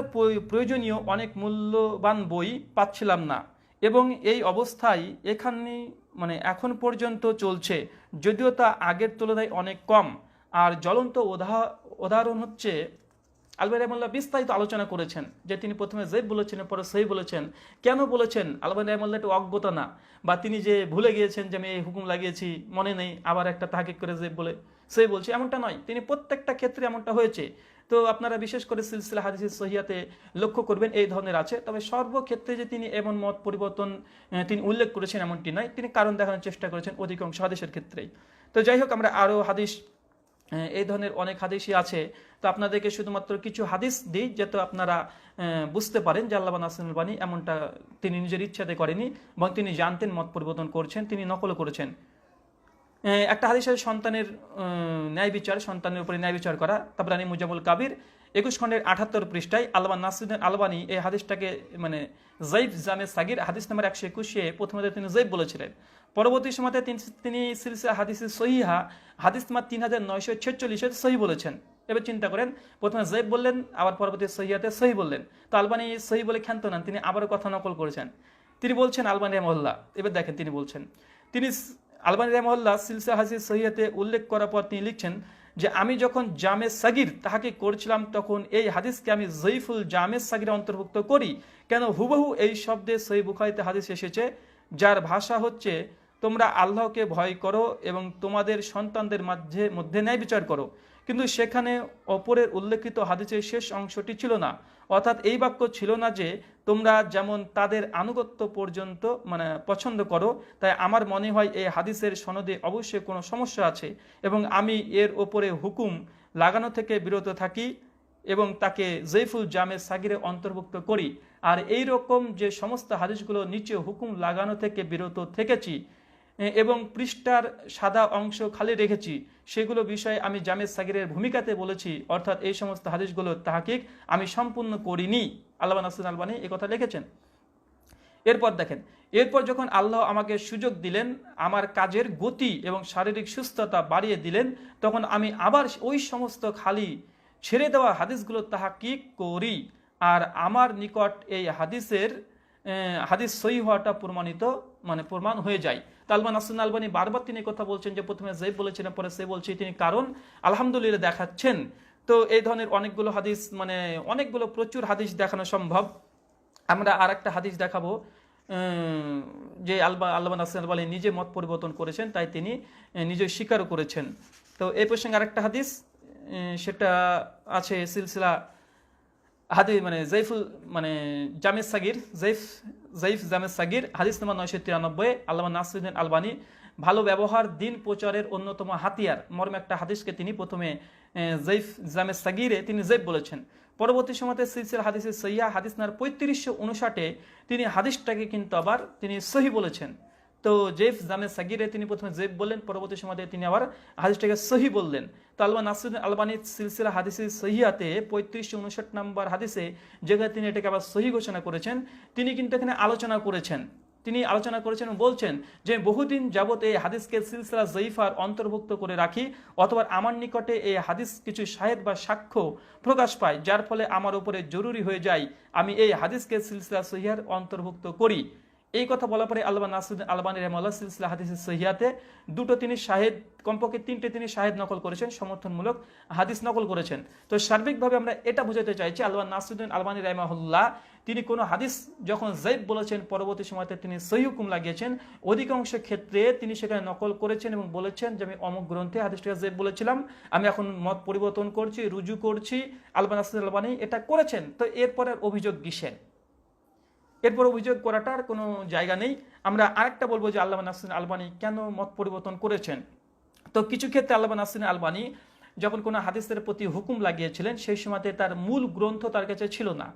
প্রয়োজনীয় অনেক মূল্যবান বই পাচ্ছিলাম না, এবং এই অবস্থায় এখন পর্যন্ত চলছে, যদিও তা আগের তুলনায় অনেক কম। আর জ্বলন্ত উদাহরণ হচ্ছে আলবানী রাহিমাহুল্লাহ বিস্তারিত আলোচনা করেছেন যে তিনি প্রথমে জয়ীফ বলেছেন, পরে সহি বলেছেন। কেন বলেছেন? আলবানী রাহিমাহুল্লাহ একটু অজ্ঞতা না, বা তিনি যে ভুলে গিয়েছেন যে আমি এই হুকুম লাগিয়েছি মনে নেই, আবার একটা তাহকিক করে জয়ীফ বলে সহি বলছি, এমনটা নয়। তিনি প্রত্যেকটা ক্ষেত্রে এমনটা হয়েছে। তো আপনারা বিশেষ করে সিলসিলা হাদিসে সহিহাতে লক্ষ্য করবেন এই ধরনের আছে। তবে সর্বক্ষেত্রে যে তিনি এমন মত পরিবর্তন তিনি উল্লেখ করেছেন এমনটি নয়, তিনি কারণ দেখানোর চেষ্টা করেছেন অধিকাংশ হাদিসের ক্ষেত্রেই। তো যাই হোক, আমরা আরও হাদিস, এই ধরনের অনেক হাদিসই আছে। তো আপনাদেরকে শুধুমাত্র কিছু হাদিস দিই যাতে আপনারা বুঝতে পারেন যে আল্লামা নাসিরুদ্দিন আলবানী এমনটা তিনি নিজের ইচ্ছাতে করেনি, এবং তিনি জানতেন মত পরিবর্তন করছেন, তিনি নকলও করেছেন। একটা হাদিসের সন্তানের ন্যায় বিচার, সন্তানের উপরে ন্যায় বিচার করা, তাবরানী মুজামুল কাবির 21 খণ্ডের 78 পৃষ্ঠায় আল্লামা নাসিরুদ্দিন আলবানী এই হাদিসটাকে মানে যায়িফ জামে সাগির হাদিস নাম্বার 121 প্রথমে তিনি যায়িফ বলেছিলেন। পরবর্তী সময়তে তিনি সিলসিলা হাদিসে সহিহা হাদিস নাম্বার 3946 সহি বলেছেন। এবার চিন্তা করেন, প্রথমে যায়িফ বললেন, আবার পরবর্তী সহিহাতে সহি বললেন। তো আলবানী সহি বলে ক্ষান্ত নন, তিনি আবারও কথা নকল করেছেন। তিনি বলছেন আলবানী রাহিমাহুল্লাহ, এবার দেখেন তিনি বলছেন, তিনি আলবানী রাহিমাহুল্লাহ সিলসিলা হাদিস সহিহাতে উল্লেখ করার পর তিনি লিখছেন যে আমি যখন জামে সাগির তাহাকে করছিলাম তখন এই হাদিসকে আমি যায়িফুল জামে সাগিরে অন্তর্ভুক্ত করি। কেন হুবহু এই শব্দে সহিহ বুখারীতে হাদিস এসেছে যার ভাষা হচ্ছে তোমরা আল্লাহকে ভয় করো এবং তোমাদের সন্তানদের মধ্যে ন্যায় বিচার করো, কিন্তু সেখানে অপরের উল্লেখিত হাদিসের শেষ অংশটি ছিল না, অর্থাৎ এই বাক্য ছিল না যে তোমরা যেমন তাদের আনুগত্য পর্যন্ত মানে পছন্দ করো। তাই আমার মনে হয় এই হাদিসের সনদে অবশ্যই কোনো সমস্যা আছে এবং আমি এর ওপরে হুকুম লাগানো থেকে বিরত থাকি এবং তাকে যায়িফুল জামে সাগিরে অন্তর্ভুক্ত করি। আর এই রকম যে সমস্ত হাদিসগুলো নিচে হুকুম লাগানো থেকে বিরত থেকেছি এবং পৃষ্ঠার সাদা অংশ খালি রেখেছি সেগুলো বিষয়ে আমি জামে সাগিরের ভূমিকাতে বলেছি, অর্থাৎ এই সমস্ত হাদিসগুলোর তাহকিক আমি সম্পূর্ণ করিনি। আল্লামা নাসিরুদ্দিন আলবানী এই কথা লিখেছেন। এরপর দেখেন, এরপর যখন আল্লাহ আমাকে সুযোগ দিলেন, আমার কাজের গতি এবং শারীরিক সুস্থতা বাড়িয়ে দিলেন, তখন আমি আবার ওই সমস্ত খালি ছেড়ে দেওয়া হাদিসগুলো তাহকিক করি আর আমার নিকট এই হাদিস সহিহ হওয়াটা প্রমাণ হয়ে যায়। আলবানী নাসিরুদ্দিন আলবানী বারবার তিনি কথা বলছেন যে প্রথমে যায়িফ বলেছেন পরে সে বলছে, তিনি কারণ আলহামদুলিল্লাহ দেখাচ্ছেন। তো এই ধরনের অনেকগুলো হাদিস প্রচুর হাদিস দেখানো সম্ভব। আমরা আর একটা হাদিস দেখাবো যে আল্লামা নাসিরুদ্দিন আলবানী নিজে মত পরিবর্তন করেছেন, তাই তিনি নিজে স্বীকারও করেছেন। তো এই প্রসঙ্গে আরেকটা হাদিস সেটা আছে সিলসিলা হাদিস যায়িফুল জামে সাগির যায়িফ জামে সাগির হাদিস নম্বর 993। আল্লামা নাসিরুদ্দিন আলবানী ভালো ব্যবহার দিন প্রচারের অন্যতম হাতিয়ার মর্মে একটা হাদিসকে তিনি প্রথমে যায়িফ জামে সাগিরে তিনি যায়িফ বলেছেন। পরবর্তী সময়তে সিলসিলা হাদিসে সহিহা হাদিস নাম্বার 3559 তিনি হাদিসটাকে কিন্তু আবার তিনি সহি বলেছেন। তো যায়িফ জামে সাগিরে তিনি প্রথমে যায়িফ বললেন, পরবর্তী সময়তে তিনি আবার হাদিসটাকে সহি বললেন। তো আল্লামা নাসিরুদ্দিন আলবানী সিলসিলা হাদিসে সহিহাতে 3559 নম্বর হাদিসে যেখানে তিনি এটাকে আবার সহি ঘোষণা করেছেন, তিনি কিন্তু এখানে আলোচনা করেছেন এবং বলছেন যে বহুদিন যাবত এই হাদিসকে সিলসিলা যায়িফার অন্তর্ভুক্ত করে রাখি, অথবা আমার নিকটে এই হাদিস কিছু শাহেদ বা সাক্ষ্য প্রকাশ পায় যার ফলে আমার উপরে জরুরি হয়ে যায় আমি এই হাদিসকে সিলসিলা সহিহার অন্তর্ভুক্ত করি। এই কথা বলার পরে আল্লামা নাসিরুদ্দিন আলবানী রাহিমাহুল্লাহ সিলসিলা হাদিসে সহিহাতে তিনি শাহেদ কমপক্ষে 3টে তিনি শাহেদ নকল করেছেন, সমর্থনমূলক হাদিস নকল করেছেন। তো সার্বিকভাবে আমরা এটা বোঝাতে চাইছি আল্লামা নাসিরুদ্দিন আলবানী রাহিমাহুল্লাহ তিনি কোনো হাদিস যখন যায়িফ বলেছেন পরবর্তী সময়তে তিনি সহিহ হুকুম লাগিয়েছেন, অধিকাংশ ক্ষেত্রে তিনি সেখানে নকল করেছেন এবং বলেছেন যে আমি অমুক গ্রন্থে হাদিসটা যায়িফ বলেছিলাম, আমি এখন মত পরিবর্তন করছি, রুজু করছি। আল্লামা নাসিরুদ্দিন আলবানী এটা করেছেন। তো এরপরে অভিযোগ কিসের? এরপর অভিযোগ করাটার কোনো জায়গা নেই। আমরা আরেকটা বলবো যে আল্লামা নাসিরুদ্দিন আলবানী কেন মত পরিবর্তন করেছেন। তো কিছু ক্ষেত্রে আল্লামা নাসিরুদ্দিন আলবানী যখন কোনো হাদিসের প্রতি হুকুম লাগিয়েছিলেন সেই সময়তে তার মূল গ্রন্থ তার কাছে ছিল না।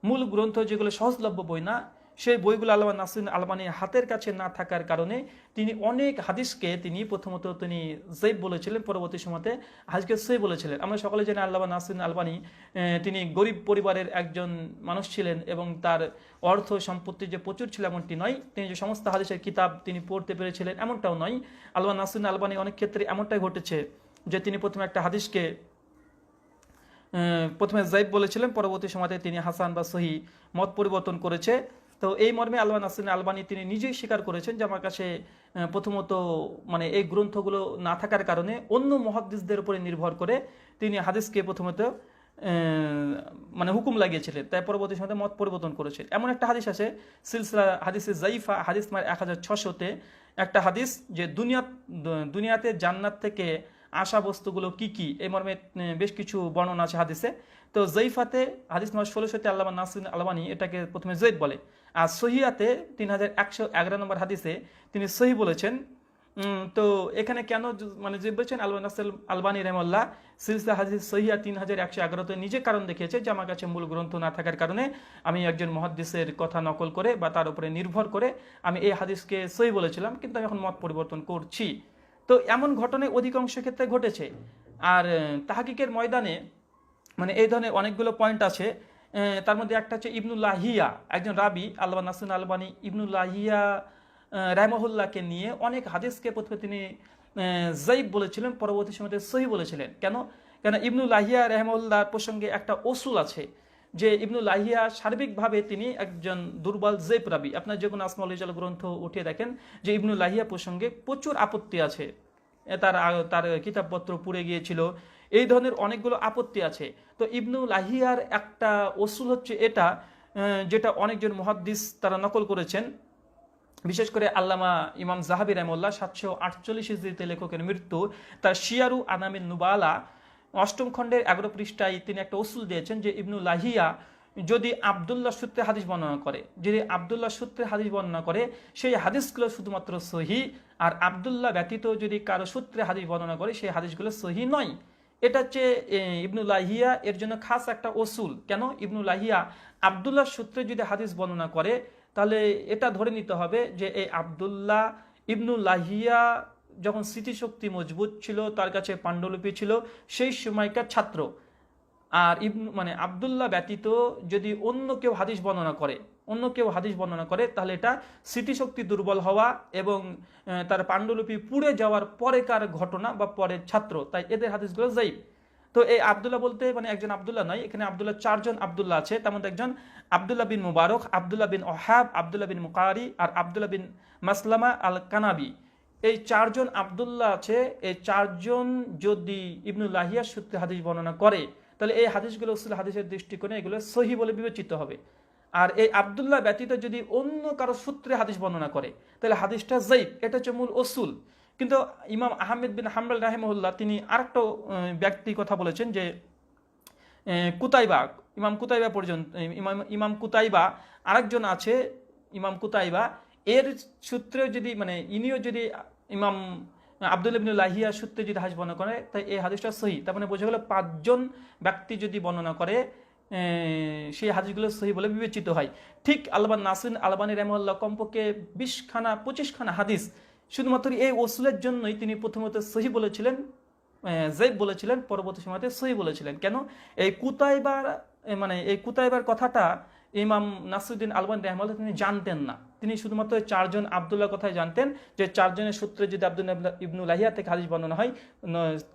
মূল গ্রন্থ যেগুলো সহজলভ্য বই না, সেই বইগুলো আল্লামা নাসিরুদ্দিন আলবানী হাতের কাছে না থাকার কারণে তিনি অনেক হাদিসকে প্রথমত তিনি যায়িফ বলেছিলেন, পরবর্তী সময়তে হাদিসকে সহিহ বলেছিলেন। আমরা সকলে জানি আল্লামা নাসিরুদ্দিন আলবানী তিনি গরিব পরিবারের একজন মানুষ ছিলেন এবং তার অর্থ সম্পত্তি যে প্রচুর ছিল এমনটি নয়, তিনি যে সমস্ত হাদিসের কিতাব তিনি পড়তে পেরেছিলেন এমনটাও নয়। আল্লামা নাসিরুদ্দিন আলবানী অনেক ক্ষেত্রে এমনটাই ঘটেছে যে তিনি প্রথমে একটা হাদিসকে প্রথমে যায়িফ বলেছিলেন, পরবর্তী সময়তে তিনি হাসান বা সহি মত পরিবর্তন করেছে। তো এই মর্মে আল্লামা নাসিরুদ্দিন আলবানী তিনি নিজেই স্বীকার করেছেন যে আমার কাছে প্রথমত এই গ্রন্থগুলো না থাকার কারণে অন্য মুহাদ্দিসদের উপরে নির্ভর করে তিনি হাদিসকে প্রথমত হুকুম লাগিয়েছিলেন, তাই পরবর্তী সময়তে মত পরিবর্তন করেছেন। এমন একটা হাদিস আছে সিলসিলা হাদিসে যায়িফা হাদিস নাম্বার 1600 একটা হাদিস যে দুনিয়াতে জান্নাত থেকে আসা বস্তুগুলো কি কি, এই মর্মে বেশ কিছু বর্ণনা আছে হাদিসে। তো যায়িফাতে হাদিস নম্বর 1600 আল্লামা নাসিরুদ্দিন আলবানী এটাকে প্রথমে যায়িফ বলে, আর সহিহাতে 3111 নম্বর হাদিসে তিনি সহি বলেছেন। তো এখানে কেন যে বলছেন আল্লামা নাসিরুদ্দিন আলবানী রাহিমাহুল্লাহ সিলসিলা হাদিস সহিহা 3111 নিজে কারণ দেখিয়েছে যে আমার কাছে মূল গ্রন্থ না থাকার কারণে আমি একজন মুহাদ্দিসের কথা নকল করে বা তার উপরে নির্ভর করে আমি এই হাদিসকে সহি বলেছিলাম, কিন্তু আমি এখন মত পরিবর্তন করছি। তো এমন ঘটনায় অধিকাংশ ক্ষেত্রে ঘটেছে। আর তাহকিকের ময়দানে মানে এই ধরনের অনেকগুলো পয়েন্ট আছে। তার মধ্যে একটা হচ্ছে ইবনুল লাহিয়া, একজন রাবি আল্লামা নাসিরুদ্দিন আলবানী ইবনুল লাহিয়া রাহিমাহুল্লাহকে নিয়ে অনেক হাদিসকে প্রথমে তিনি যায়িফ বলেছিলেন, পরবর্তী সময়তে সহি বলেছিলেন। কেন? কেন ইবনুল লাহিয়া রাহিমাহুল্লাহর প্রসঙ্গে একটা অসুল আছে যে ইবনুল লাহিয়া সার্বিকভাবে তিনি একজন দুর্বল যায়িফ রাবি। আপনার যে কোনো আসমাউল রিজাল গ্রন্থ উঠিয়ে দেখেন যে ইবনুল লাহিয়া প্রসঙ্গে প্রচুর আপত্তি আছে, তার তার কিতাবপত্র পুড়ে গিয়েছিল, এই ধরনের অনেকগুলো আপত্তি আছে। তো ইবনুল লাহিয়ার একটা অসুল হচ্ছে এটা, যেটা অনেকজন মুহাদ্দিস তারা নকল করেছেন, বিশেষ করে আল্লামা ইমাম জাহাবি রাহিমাহুল্লাহ 748 হিজরিতে লেখকের মৃত্যু, তার শিয়ারু আনামিন নুবালা 8ম খণ্ডের 11 পৃষ্ঠায় তিনি একটা অসুল দিয়েছেন যে ইবনুল লাহিয়া যদি আব্দুল্লাহ সূত্রে হাদিস বর্ণনা করে, যদি আব্দুল্লাহ সূত্রে হাদিস বর্ণনা করে সেই হাদিসগুলো শুধুমাত্র সহি, আর আব্দুল্লাহ ব্যতীত যদি কারো সূত্রে হাদিস বর্ণনা করে সেই হাদিসগুলো সহি নয়। এটা হচ্ছে ইবনুল লাহিয়া এর জন্য খাস একটা অসুল। কেন? ইবনুল লাহিয়া আব্দুল্লাহ সূত্রে যদি হাদিস বর্ণনা করে তাহলে এটা ধরে নিতে হবে যে এই আব্দুল্লাহ ইবনুল লাহিয়া যখন স্মৃতিশক্তি মজবুত ছিল, তার কাছে পাণ্ডুলিপি ছিল, সেই সময়কার ছাত্র। আর মানে আব্দুল্লাহ ব্যতীত যদি অন্য কেউ হাদিস বর্ণনা করে তাহলে এটা স্মৃতিশক্তি দুর্বল হওয়া এবং তার পাণ্ডুলিপি পুড়ে যাওয়ার পরেকার ঘটনা বা পরের ছাত্র, তাই এদের হাদিসগুলো যায়িফ। তো এই আব্দুল্লাহ বলতে মানে একজন আব্দুল্লাহ নয়, এখানে আব্দুল্লাহ 4 জন আব্দুল্লাহ আছে। তার মধ্যে একজন আব্দুল্লাহ বিন মুবারক, আব্দুল্লাহ বিন ওহাব, আব্দুল্লাহ বিন মুকারি আর আব্দুল্লাহ বিন মাসলামা আল কানাবি। এই 4 জন আব্দুল্লাহ আছে। এই 4 জন যদি ইবনুল লাহিয়ার সূত্রে হাদিস বর্ণনা করে তাহলে এই হাদিসগুলো উসুল হাদিসের দৃষ্টিকোণে এগুলো সহি বলে বিবেচিত হবে। আর এই আব্দুল্লাহ ব্যতীত যদি অন্য কারো সূত্রে হাদিস বর্ণনা করে তাহলে হাদিসটা যায়িফ। এটা হচ্ছে মূল অসুল। কিন্তু ইমাম আহমেদ বিন হাম্বল রাহিমাহুল্লাহ তিনি আরেকটা ব্যক্তি কথা বলেছেন যে কুতাইবা, ইমাম কুতাইবা পর্যন্ত, ইমাম কুতাইবা আরেকজন আছে, ইমাম কুতাইবা এর সূত্রে যদি মানে ইনিও যদি ইমাম আব্দুল্লাহ ইবনে লাহিয়া সূত্রে যদি হাদিস বর্ণনা করে তাই এই হাদিসটা সহি। তার মানে বোঝা গেল 5 জন ব্যক্তি যদি বর্ণনা করে সেই হাদিসগুলো সহি বলে বিবেচিত হয়। ঠিক আল্লামা নাসিরুদ্দিন আলবানী রাহিমাহুল্লাহ কমপক্ষে 20খানা 25খানা হাদিস শুধুমাত্র এই ওসুলের জন্যই তিনি প্রথমত সহি বলেছিলেন, যায়িফ বলেছিলেন, পরবর্তী সময়তে সহি বলেছিলেন। কেন? এই কুতাইবার কথাটা ইমাম নাসিরুদ্দিন আলবানী রাহিমাহুল্লাহ তিনি জানতেন না। তিনি শুধুমাত্র 4 জন আব্দুল্লাহ কথাই জানতেন যে 4 জনের সূত্রে যদি আব্দুল্লাহ ইবনুল লাহিয়া থেকে হাদিস বর্ণনা হয়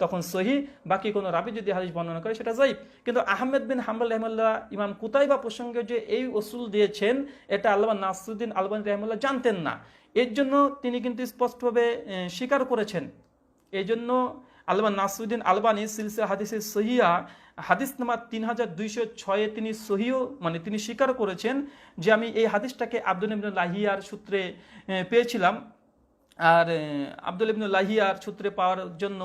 তখন সহি, বাকি কোনো রাবি যদি হাদিস বর্ণনা করে সেটা যায়িফ। কিন্তু আহমেদ বিন হাম্বল রাহিমাহুল্লাহ ইমাম কুতাইবা প্রসঙ্গে যে এই ওসুল দিয়েছেন এটা আল্লামা নাসিরুদ্দিন আলবানী রাহিমাহুল্লাহ জানতেন না। এর জন্য তিনি কিন্তু স্পষ্টভাবে স্বীকার করেছেন। এই জন্য আল্লামা নাসিরুদ্দিন আলবানী সিলসিলা হাদিসে সহিহা হাদিস নাম্বার 3206 তিনি সহিও মানে তিনি স্বীকার করেছেন যে আমি এই হাদিসটাকে আব্দুল্লাহ ইবনে লাহিয়ার সূত্রে পেয়েছিলাম। আর আব্দুল্লাহ ইবনে লাহিয়ার সূত্রে পাওয়ার জন্য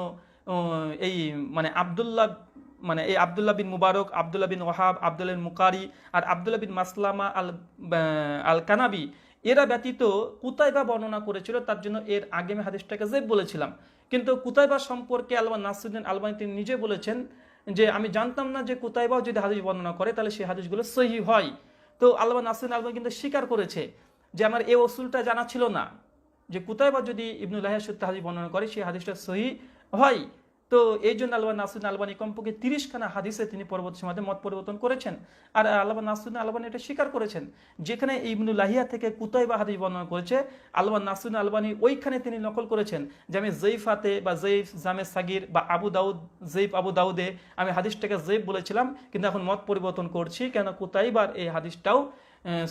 এই মানে এই আব্দুল্লাহ বিন মুবারক, আব্দুল্লাহ বিন ওহাব, আব্দুল্লাহ বিন মুকারি আর আব্দুল্লাহ বিন মাসলামা আল কানাবি এরা ব্যতীত কুতাইবা বর্ণনা করেছিল, তার জন্য এর আগে আমি হাদিসটাকে যায়িফ বলেছিলাম। কিন্তু কুতাইবা সম্পর্কে আল্লামা নাসিরুদ্দিন আলবানী তিনি নিজে বলেছেন যে আমি জানতাম না যে কুতাইবাও যদি হাদিস বর্ণনা করে তাহলে সেই হাদিসগুলো সহি হয়। তো আল্লামা নাসিরুদ্দিন আলবানী কিন্তু স্বীকার করেছে যে আমার এই ওসুলটা জানা ছিল না যে কুতাইবা যদি ইবনুল লাহিয়ার সূত্রে হাদিস বর্ণনা করে সেই হাদিসটা সহি হয়। তো এই জন্য আল্লামা নাসিরুদ্দিন আলবানী কমপক্ষে 30খানা হাদিসে তিনি পরবর্তী সময়তে মত পরিবর্তন করেছেন। আর আল্লামা নাসিরুদ্দিন আলবানী এটা স্বীকার করেছেন যেখানে ইবনুল লাহিয়া থেকে কুতাইবা হাদিস বর্ণনা করেছে আল্লামা নাসিরুদ্দিন আলবানী ওইখানে তিনি নকল করেছেন যে আমি যায়িফাতে বা যায়িফ জামে সাগির বা যায়িফ আবু দাউদে আমি হাদিসটাকে যায়িফ বলেছিলাম, কিন্তু এখন মত পরিবর্তন করছি কেন কুতাইবার এই হাদিসটাও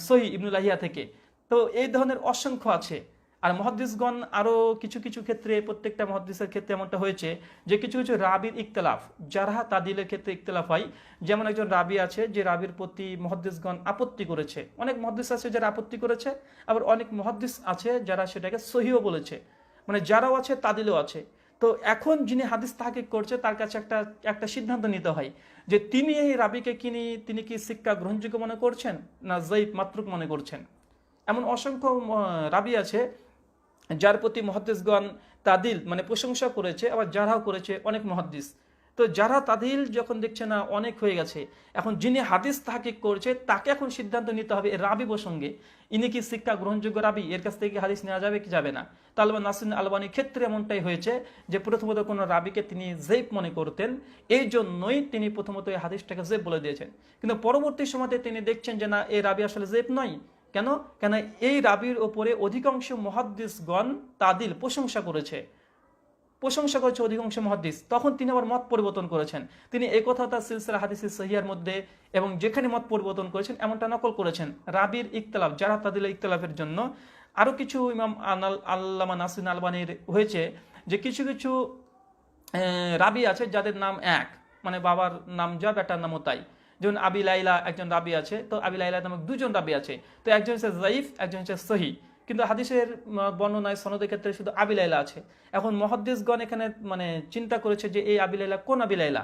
সহি ইবনুল লাহিয়া থেকে। তো এই ধরনের অসংখ্য আছে। আর মুহাদ্দিসগণ আরো কিছু কিছু ক্ষেত্রে প্রত্যেকটা মুহাদ্দিসের ক্ষেত্রে এমনটা হয়েছে যে কিছু কিছু রাবির ইখতিলাফ, জারহা তাদিলের ক্ষেত্রে ইখতিলাফ হয়। যেমন একজন রাবি আছে যে রাবির প্রতি মুহাদ্দিসগণ আপত্তি করেছে, অনেক মুহাদ্দিস আছে যারা আপত্তি করেছে, আবার অনেক মুহাদ্দিস আছে যারা সেটাকে সহিও বলেছে, মানে যারাও আছে তাদিলও আছে। তো এখন যিনি হাদিস তাহকিক করছে তার কাছে একটা সিদ্ধান্ত নিতে হয় যে তিনি এই রাবিকে তিনি কি শিক্ষা গ্রহণযোগ্য মনে করছেন না যায়িফ মাতরুক মনে করছেন। এমন অসংখ্য রাবি আছে যার প্রতি মুহাদ্দিসগণ তাদিল মানে প্রশংসা করেছে, আবার জারহাও করেছে অনেক মুহাদ্দিস। তো যারা তাদিল যখন দেখছে না অনেক হয়ে গেছে, এখন যিনি হাদিস তাহকিক করছে তাকে এখন সিদ্ধান্ত নিতে হবে এই রাবি প্রসঙ্গে, ইনি কি শিক্ষা গ্রহণযোগ্য রাবি, এর কাছ থেকে হাদিস নেওয়া যাবে কি যাবে না। তো আল্লামা নাসিরুদ্দিন আলবানীর ক্ষেত্রে এমনটাই হয়েছে যে প্রথমত কোনো রাবিকে তিনি জেব মনে করতেন, এই জন্যই তিনি প্রথমত এই হাদিসটাকে জেব বলে দিয়েছেন। কিন্তু পরবর্তী সময়তে তিনি দেখছেন যে না, এই রাবি আসলে জেব নয়। কেন? কেন এই রাবির ওপরে অধিকাংশ মুহাদ্দিসগণ তাদিল প্রশংসা করেছে অধিকাংশ মুহাদ্দিস। তখন তিনি আবার মত পরিবর্তন করেছেন। তিনি এই কথা তার সিলসিলা হাদিসে সহিহার মধ্যে এবং যেখানে মত পরিবর্তন করেছেন এমনটা নকল করেছেন। রাবির ইখতিলাফ, যারা তাদিলের ইখতিলাফের জন্য আরো কিছু ইমাম আল্লামা নাসিরুদ্দিন আলবানীর হয়েছে যে কিছু কিছু রাবি আছে যাদের নাম এক, মানে বাবার নাম যা বেটার নামও তাই। যেমন আবি লাইলা একজন রাবি আছে, তো আবি লাইলা নামক দুজন রাবি আছে, তো একজন হচ্ছে যাইফ, একজন হচ্ছে সহি, কিন্তু হাদিসের বর্ণনায় সনদের ক্ষেত্রে শুধু আবি লাইলা আছে। এখন মুহাদ্দিসগণ এখানে মানে চিন্তা করেছে যে এই আবি লাইলা কোন আবি লাইলা,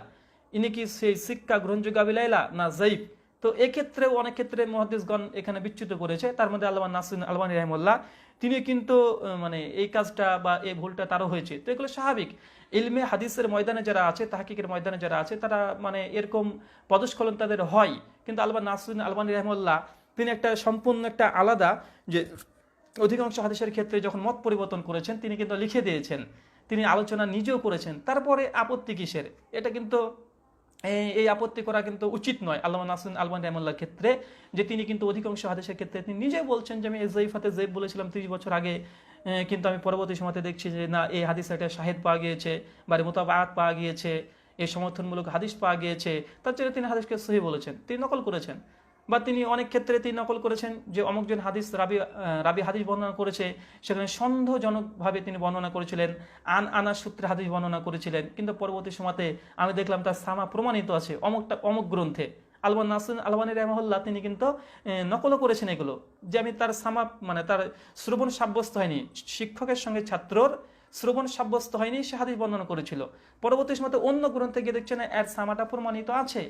ইনি কি সেই শিক্ষা গ্রহণযোগ্য আবি লাইলা না যাইফ। তো এক্ষেত্রে অনেক ক্ষেত্রে মুহাদ্দিসগণ এখানে বিচ্যুত করেছে। তার মধ্যে আল্লামা নাসিরুদ্দিন আলবানী রাহিমাহুল্লাহ তিনি কিন্তু মানে এই কাজটা বা এই ভুলটা তারও হয়েছে। তো এগুলো স্বাভাবিক, ইলমে হাদিসের ময়দানে যারা আছে, তাহকিকের ময়দানে যারা আছে, তারা মানে এরকম পদস্খলন তাদের হয়। কিন্তু আল্লামা নাসিরুদ্দিন আলবানী রাহিমাহুল্লাহ তিনি একটা সম্পূর্ণ একটা আলাদা, যে অধিকাংশ হাদিসের ক্ষেত্রে যখন মত পরিবর্তন করেছেন তিনি কিন্তু লিখে দিয়েছেন, তিনি আলোচনা নিজেও করেছেন। তারপরে আপত্তি কিসের? এটা কিন্তু এই আপত্তি করা কিন্তু উচিত নয় আল্লামা নাসিরুদ্দিন আলবানী রাহিমাহুল্লাহর ক্ষেত্রে, যে তিনি কিন্তু অধিকাংশ হাদিসের ক্ষেত্রে তিনি নিজে বলছেন যে আমি যাইফাতে যাইব বলেছিলাম 30 বছর আগে, কিন্তু আমি পরবর্তী সময়তে দেখছি যে না, এই হাদিসে একটা শাহিদ পাওয়া গিয়েছে বা মুতাবাআত পাওয়া গিয়েছে, এই সমর্থনমূলক হাদিস পাওয়া গিয়েছে, তার জন্য তিনি হাদিসকে সহিহ বলেছেন, তিনি নকল করেছেন। বা তিনি অনেক ক্ষেত্রে তিনি নকল করেছেন যে অমুকজন হাদিস রাবি হাদিস বর্ণনা করেছে, সেখানে সন্দেহজনকভাবে তিনি বর্ণনা করেছিলেন, আনা সূত্রে হাদিস বর্ণনা করেছিলেন, কিন্তু পরবর্তী সময়তে আমি দেখলাম তার সামা প্রমাণিত আছে অমুক গ্রন্থে। আলবানী নাসিরুদ্দিন আলবানী রাহিমাহুল্লাহ তিনি কিন্তু নকলও করেছেন এগুলো, যে আমি তার সামা মানে তার শ্রবণ সাব্যস্ত হয়নি, শিক্ষকের সঙ্গে ছাত্রর শ্রবণ সাব্যস্ত হয়নি, সে হাদিস বর্ণনা করেছিল। পরবর্তী সময়তে অন্য গ্রন্থে গিয়ে দেখছেন এর সামাটা প্রমাণিত আছে।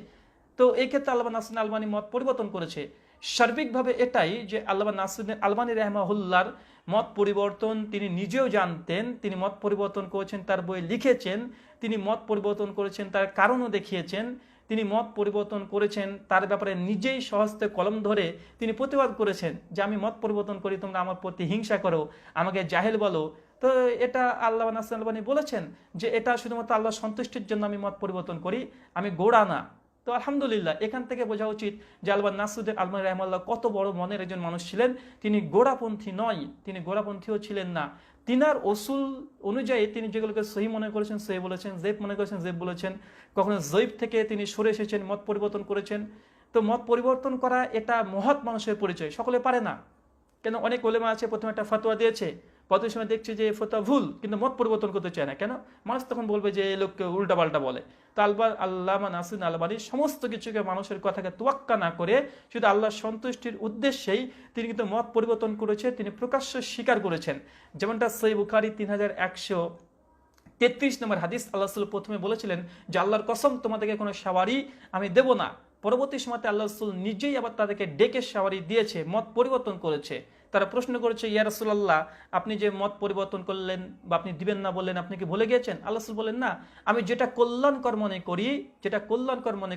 তো এই ক্ষেত্রে আল্লামা নাসিরুদ্দিন আলবানী মত পরিবর্তন করেছে। সার্বিকভাবে এটাই যে আল্লামা নাসিরুদ্দিন আলবানী রাহিমাহুল্লাহর মত পরিবর্তন তিনি নিজেও জানতেন, তিনি মত পরিবর্তন করেছেন, তার বই লিখেছেন, তিনি মত পরিবর্তন করেছেন, তার কারণও দেখিয়েছেন, তিনি মত পরিবর্তন করেছেন, তার ব্যাপারে নিজেই সহস্তে কলম ধরে তিনি প্রতিবাদ করেছেন যে আমি মত পরিবর্তন করি, তোমরা আমার প্রতি হিংসা করো, আমাকে জাহেল বলো। তো এটা আল্লামা নাসিরুদ্দিন আলবানী বলেছেন যে এটা শুধুমাত্র আল্লাহর সন্তুষ্টির জন্য আমি মত পরিবর্তন করি, আমি গোড়া না। তো আলহামদুলিল্লাহ, এখান থেকে বোঝা উচিত যে আলবানী নাসিরুদ্দিন আলবানী রাহিমাহুল্লাহ কত বড় মনের একজন মানুষ ছিলেন। তিনি গোড়াপন্থী নয়, তিনি গোড়াপন্থীও ছিলেন না। তিনার অসুল অনুযায়ী তিনি যেগুলোকে সহি মনে করেছেন সহি বলেছেন, জেব মনে করেছেন জেব বলেছেন, কখনো জৈব থেকে তিনি সরে এসেছেন, মত পরিবর্তন করেছেন। তো মত পরিবর্তন করা এটা মহৎ মানুষের পরিচয়, সকলে পারে না। কেন? অনেক ওলেমা আছে প্রথমে একটা ফতোয়া দিয়েছে, পরবর্তী সময় দেখছে যে ফতোয়া ভুল, কিন্তু মত পরিবর্তন করতে চায় না। কেন? মানুষ তখন বলবে যে এই লোককে উল্টাপাল্টা বলে। তো আল্লামা নাসিরুদ্দিন আলবানী সমস্ত কিছুকে, মানুষের কথাকে তোয়াক্কা না করে শুধু আল্লাহর সন্তুষ্টির উদ্দেশ্যেই তিনি কিন্তু মত পরিবর্তন করেছে, তিনি প্রকাশ্য স্বীকার করেছেন। যেমনটা সহিহ বুখারী 3133 নম্বর হাদিস, আল্লাহ রাসূল প্রথমে বলেছিলেন যে আল্লাহর কসম তোমাদেরকে কোনো সাওয়ারি আমি দেব না। পরবর্তী সময়তে আল্লাহ রাসূল নিজেই আবার তাদেরকে ডেকে সাওয়ারি দিয়েছে, মত পরিবর্তন করেছে। তারা প্রশ্ন করেছে, ইয়া রাসূলুল্লাহ, আপনি যে মত পরিবর্তন করলেন বা আপনি দিবেন না বললেন, আপনি কি ভুলে গিয়েছেন? আল্লাহ রাসূল বলেন, না, আমি যেটা কল্যাণকর মনে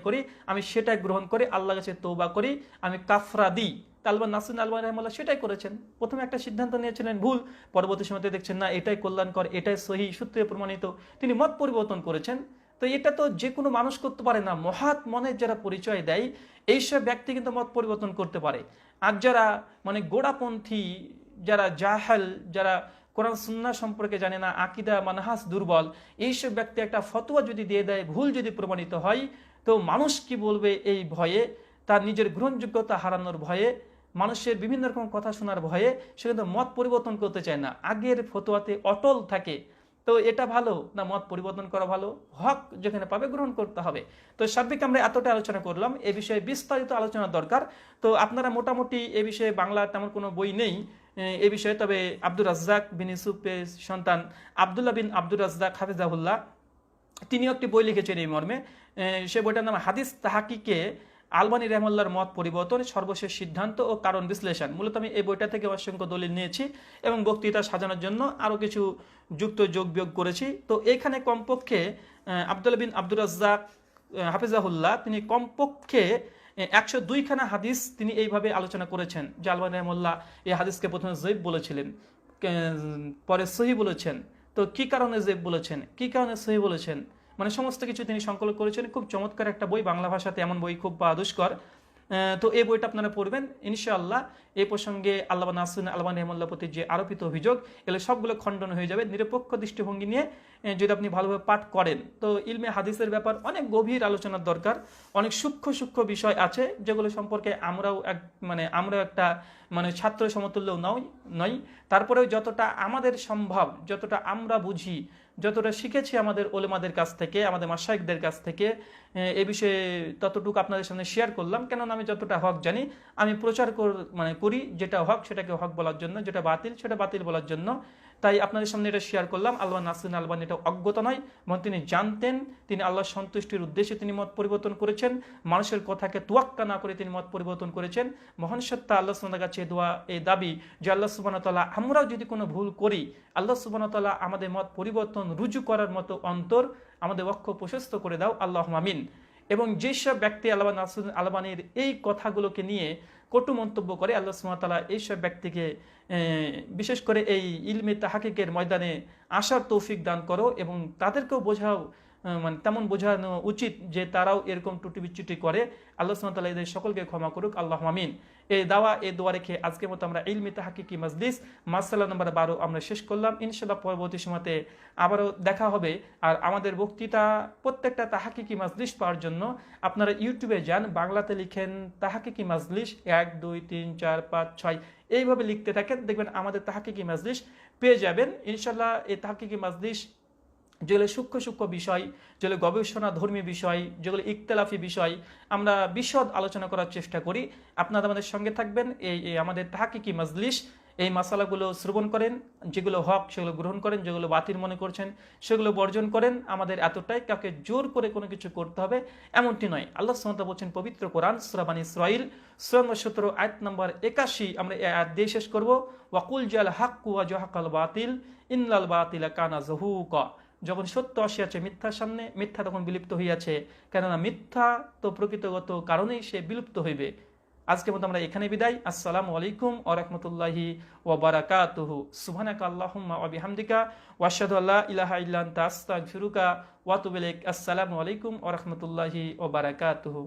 করি আমি সেটা গ্রহণ করে আল্লাহর কাছে তওবা করি, আমি কাফরা দিই। আলবানী নাসিরুদ্দিন আলবানী রাহিমাহুল্লাহ সেটাই করেছেন। প্রথমে একটা সিদ্ধান্ত নিয়েছিলেন ভুল, পরবর্তী সময়তে দেখছেন না এটাই কল্যাণকর, এটাই সহি, সূত্রে প্রমাণিত, তিনি মত পরিবর্তন করেছেন। তো এটা তো যে কোনো মানুষ করতে পারে না, মহাত মনের যারা পরিচয় দেয় এইসব ব্যক্তি কিন্তু মত পরিবর্তন করতে পারে। আর যারা মানে গোড়াপন্থী, যারা জাহেল, যারা কোরআন সুন্নাহ সম্পর্কে জানে না, আকীদা মানহাজ দুর্বল, এইসব ব্যক্তি একটা ফতোয়া যদি দিয়ে দেয়, ভুল যদি প্রমাণিত হয়, তো মানুষ কি বলবে এই ভয়ে, তার নিজের গ্রহণযোগ্যতা হারানোর ভয়ে, মানুষের বিভিন্ন রকম কথা শোনার ভয়ে সে কিন্তু মত পরিবর্তন করতে চায় না, আগের ফতোয়াতে অটল থাকে। তো এটা ভালো না মত পরিবর্তন করা ভালো? হক যেখানে পাবে গ্রহণ করতে হবে। তো সার্বিক আমরা এতটা আলোচনা করলাম, এ বিষয়ে বিস্তারিত আলোচনা দরকার। তো আপনারা মোটামুটি এ বিষয়ে বাংলা তেমন কোনো বই নেই এ বিষয়ে, তবে আব্দুর রাজ্জাক বিন ইউসুফের সন্তান আব্দুল্লাহ বিন আব্দুর রাজ্জাক হাফিজাহুল্লাহ তিনিও একটি বই লিখেছেন এই মর্মে। সে বইটার নাম হাদিস তাহকিকে আলবানী রাহিমাহুল্লাহর মত পরিবর্তন, সর্বশেষ সিদ্ধান্ত ও কারণ বিশ্লেষণ। মূলত আমি এই বইটা থেকে অসংখ্য দলিল নিয়েছি এবং বক্তৃতা সাজানোর জন্য আরও কিছু যোগ বিয়োগ করেছি। তো এখানে কমপক্ষে আব্দুল্লাহ বিন আব্দুর রাজ্জাক হাফিজাহুল্লাহ তিনি কমপক্ষে 102খানা হাদিস তিনি এইভাবে আলোচনা করেছেন যে আলবানী রহমাহুল্লাহ এই হাদিসকে প্রথমে জয়ীফ বলেছিলেন, পরে সহি বলেছেন। তো কি কারণে জয়ীফ বলেছেন, কি কারণে সহি বলেছেন, মানে সমস্ত কিছু তিনি সংকলন করেছেন। খুব চমৎকার একটা বই, বাংলা ভাষাতে এমন বই খুব দুষ্কর। তো এই বইটা আপনারা পড়বেন ইনশাআল্লাহ। এই প্রসঙ্গে আল্লামা নাসিরুদ্দিন আলবানী রহমাহুল্লাহর প্রতি যে আরোপিত অভিযোগ, এগুলো সবগুলো খণ্ডন হয়ে যাবে নিরপেক্ষ দৃষ্টিভঙ্গি নিয়ে যদি আপনি ভালোভাবে পাঠ করেন। তো ইলমে হাদিসের ব্যাপার অনেক গভীর আলোচনার দরকার, অনেক সূক্ষ্ম সূক্ষ্ম বিষয় আছে যেগুলো সম্পর্কে আমরাও একটা ছাত্র সমতুল্য নই। তারপরেও যতটা আমাদের সম্ভব, যতটা আমরা বুঝি, যতটা শিখেছি আমাদের ওলেমাদের কাছ থেকে, আমাদের মাশায়েখদের কাছ থেকে, এ বিষয়ে ততটুকু আপনাদের সামনে শেয়ার করলাম। কেননা আমি যতটা হক জানি আমি প্রচার করি, যেটা হক সেটাকে হক বলার জন্য, যেটা বাতিল সেটা বাতিল বলার জন্য। তাই আপনাদের সামনে এটা শেয়ার করলাম। আল্লাহ নাসিরুদ্দিন আলবানী এটা অজ্ঞত নয়, এবং তিনি জানতেন, তিনি আল্লাহর সন্তুষ্টির উদ্দেশ্যে তিনি মত পরিবর্তন করেছেন, মানুষের কথাকে তোয়াক্কা না করে তিনি মত পরিবর্তন করেছেন। মহান সত্তা আল্লাহ সুবহানাহু কাছে দোয়া, এই দাবি যে আল্লাহ সুবহানাহু তাআলা আমরাও যদি কোনো ভুল করি, আল্লাহ সুবহানাহু তাআলা আমাদের মত পরিবর্তন রুজু করার মতো অন্তর আমাদের বক্ষ প্রশস্ত করে দাও, আল্লাহুম্মা আমিন। এবং যেসব ব্যক্তি আল্লামা নাসিরুদ্দিন আলবানীর এই কথাগুলোকে নিয়ে কটু মন্তব্য করে, আল্লাহ সুবহানাহু তাআলা এইসব ব্যক্তিকে বিশেষ করে এই ইলমে তাহকিকের ময়দানে আসার তৌফিক দান করো, এবং তাদেরকেও বোঝাও, তেমন বোঝানো উচিত যে তারাও এরকম টুটি বিচ্যুটি করে। আল্লাহ সুবহানাহু ওয়া তাআলা এদের সকলকে ক্ষমা করুক, আল্লাহুম্মা আমিন। এই দোয়া রেখে আজকের মতো আমরা ইলমে তাহকিকি মাজলিস মাসআলা নাম্বার 12 আমরা শেষ করলাম। ইনশাআল্লাহ পরবর্তী সময়তে আবারও দেখা হবে। আর আমাদের বক্তৃতা প্রত্যেকটা তাহকিকি মাজলিস পাওয়ার জন্য আপনারা ইউটিউবে যান, বাংলাতে লিখেন তাহকিকি মাজলিস 1 2 3 4 5 6 এইভাবে লিখতে থাকেন, দেখবেন আমাদের তাহকিকি মাজলিস পেয়ে যাবেন ইনশাআল্লাহ। এই তাহকিকি মাজলিস যেগুলো সূক্ষ্ম সূক্ষ্ম বিষয়, যেগুলো গবেষণা ধর্মী বিষয়, যেগুলো ইখতিলাফি বিষয়, আমরা বিশদ আলোচনা করার চেষ্টা করি। আপনারা আমাদের সঙ্গে থাকবেন। এই আমাদের তাহকিকি মাজলিস, এই মাসালাগুলো শ্রবণ করেন, যেগুলো হক সেগুলো গ্রহণ করেন, যেগুলো বাতিল মনে করছেন সেগুলো বর্জন করেন। আমাদের এতটাই, কাউকে জোর করে কোনো কিছু করতে হবে এমনটি নয়। আল্লাহ সুবহানাহু ওয়া তাআলা বলছেন পবিত্র কোরআন সূরা বনী ইসরাঈল সূরা নম্বর 17 আয়াত নম্বর 81, আমরা এই আয়াত দিয়ে শেষ করব। ওয়াকুল জাল হাক্কু ওয়া জাহাকাল বাতিল ইন্নাল বাতিলা কানা যাহুকা। যখন সত্য আসিয়াছে মিথ্যার সামনে, মিথ্যা তখন বিলুপ্ত হইয়াছে, কেননা মিথ্যা তো প্রকৃতগত কারণেই সে বিলুপ্ত হইবে। আজকের মতো আমরা এখানে বিদায়। আসসালামু আলাইকুম ওয়া রাহমাতুল্লাহি ওয়া বারাকাতুহু। সুবহানাকা আল্লাহুম্মা ওয়া বিহামদিকা ওয়া আশহাদু আল্লা ইলাহা ইল্লা আনতা আস্তাগফিরুকা ওয়া আতুবু ইলাইক। আসসালামু আলাইকুম ওয়া রাহমাতুল্লাহি ওয়া বারাকাতুহু।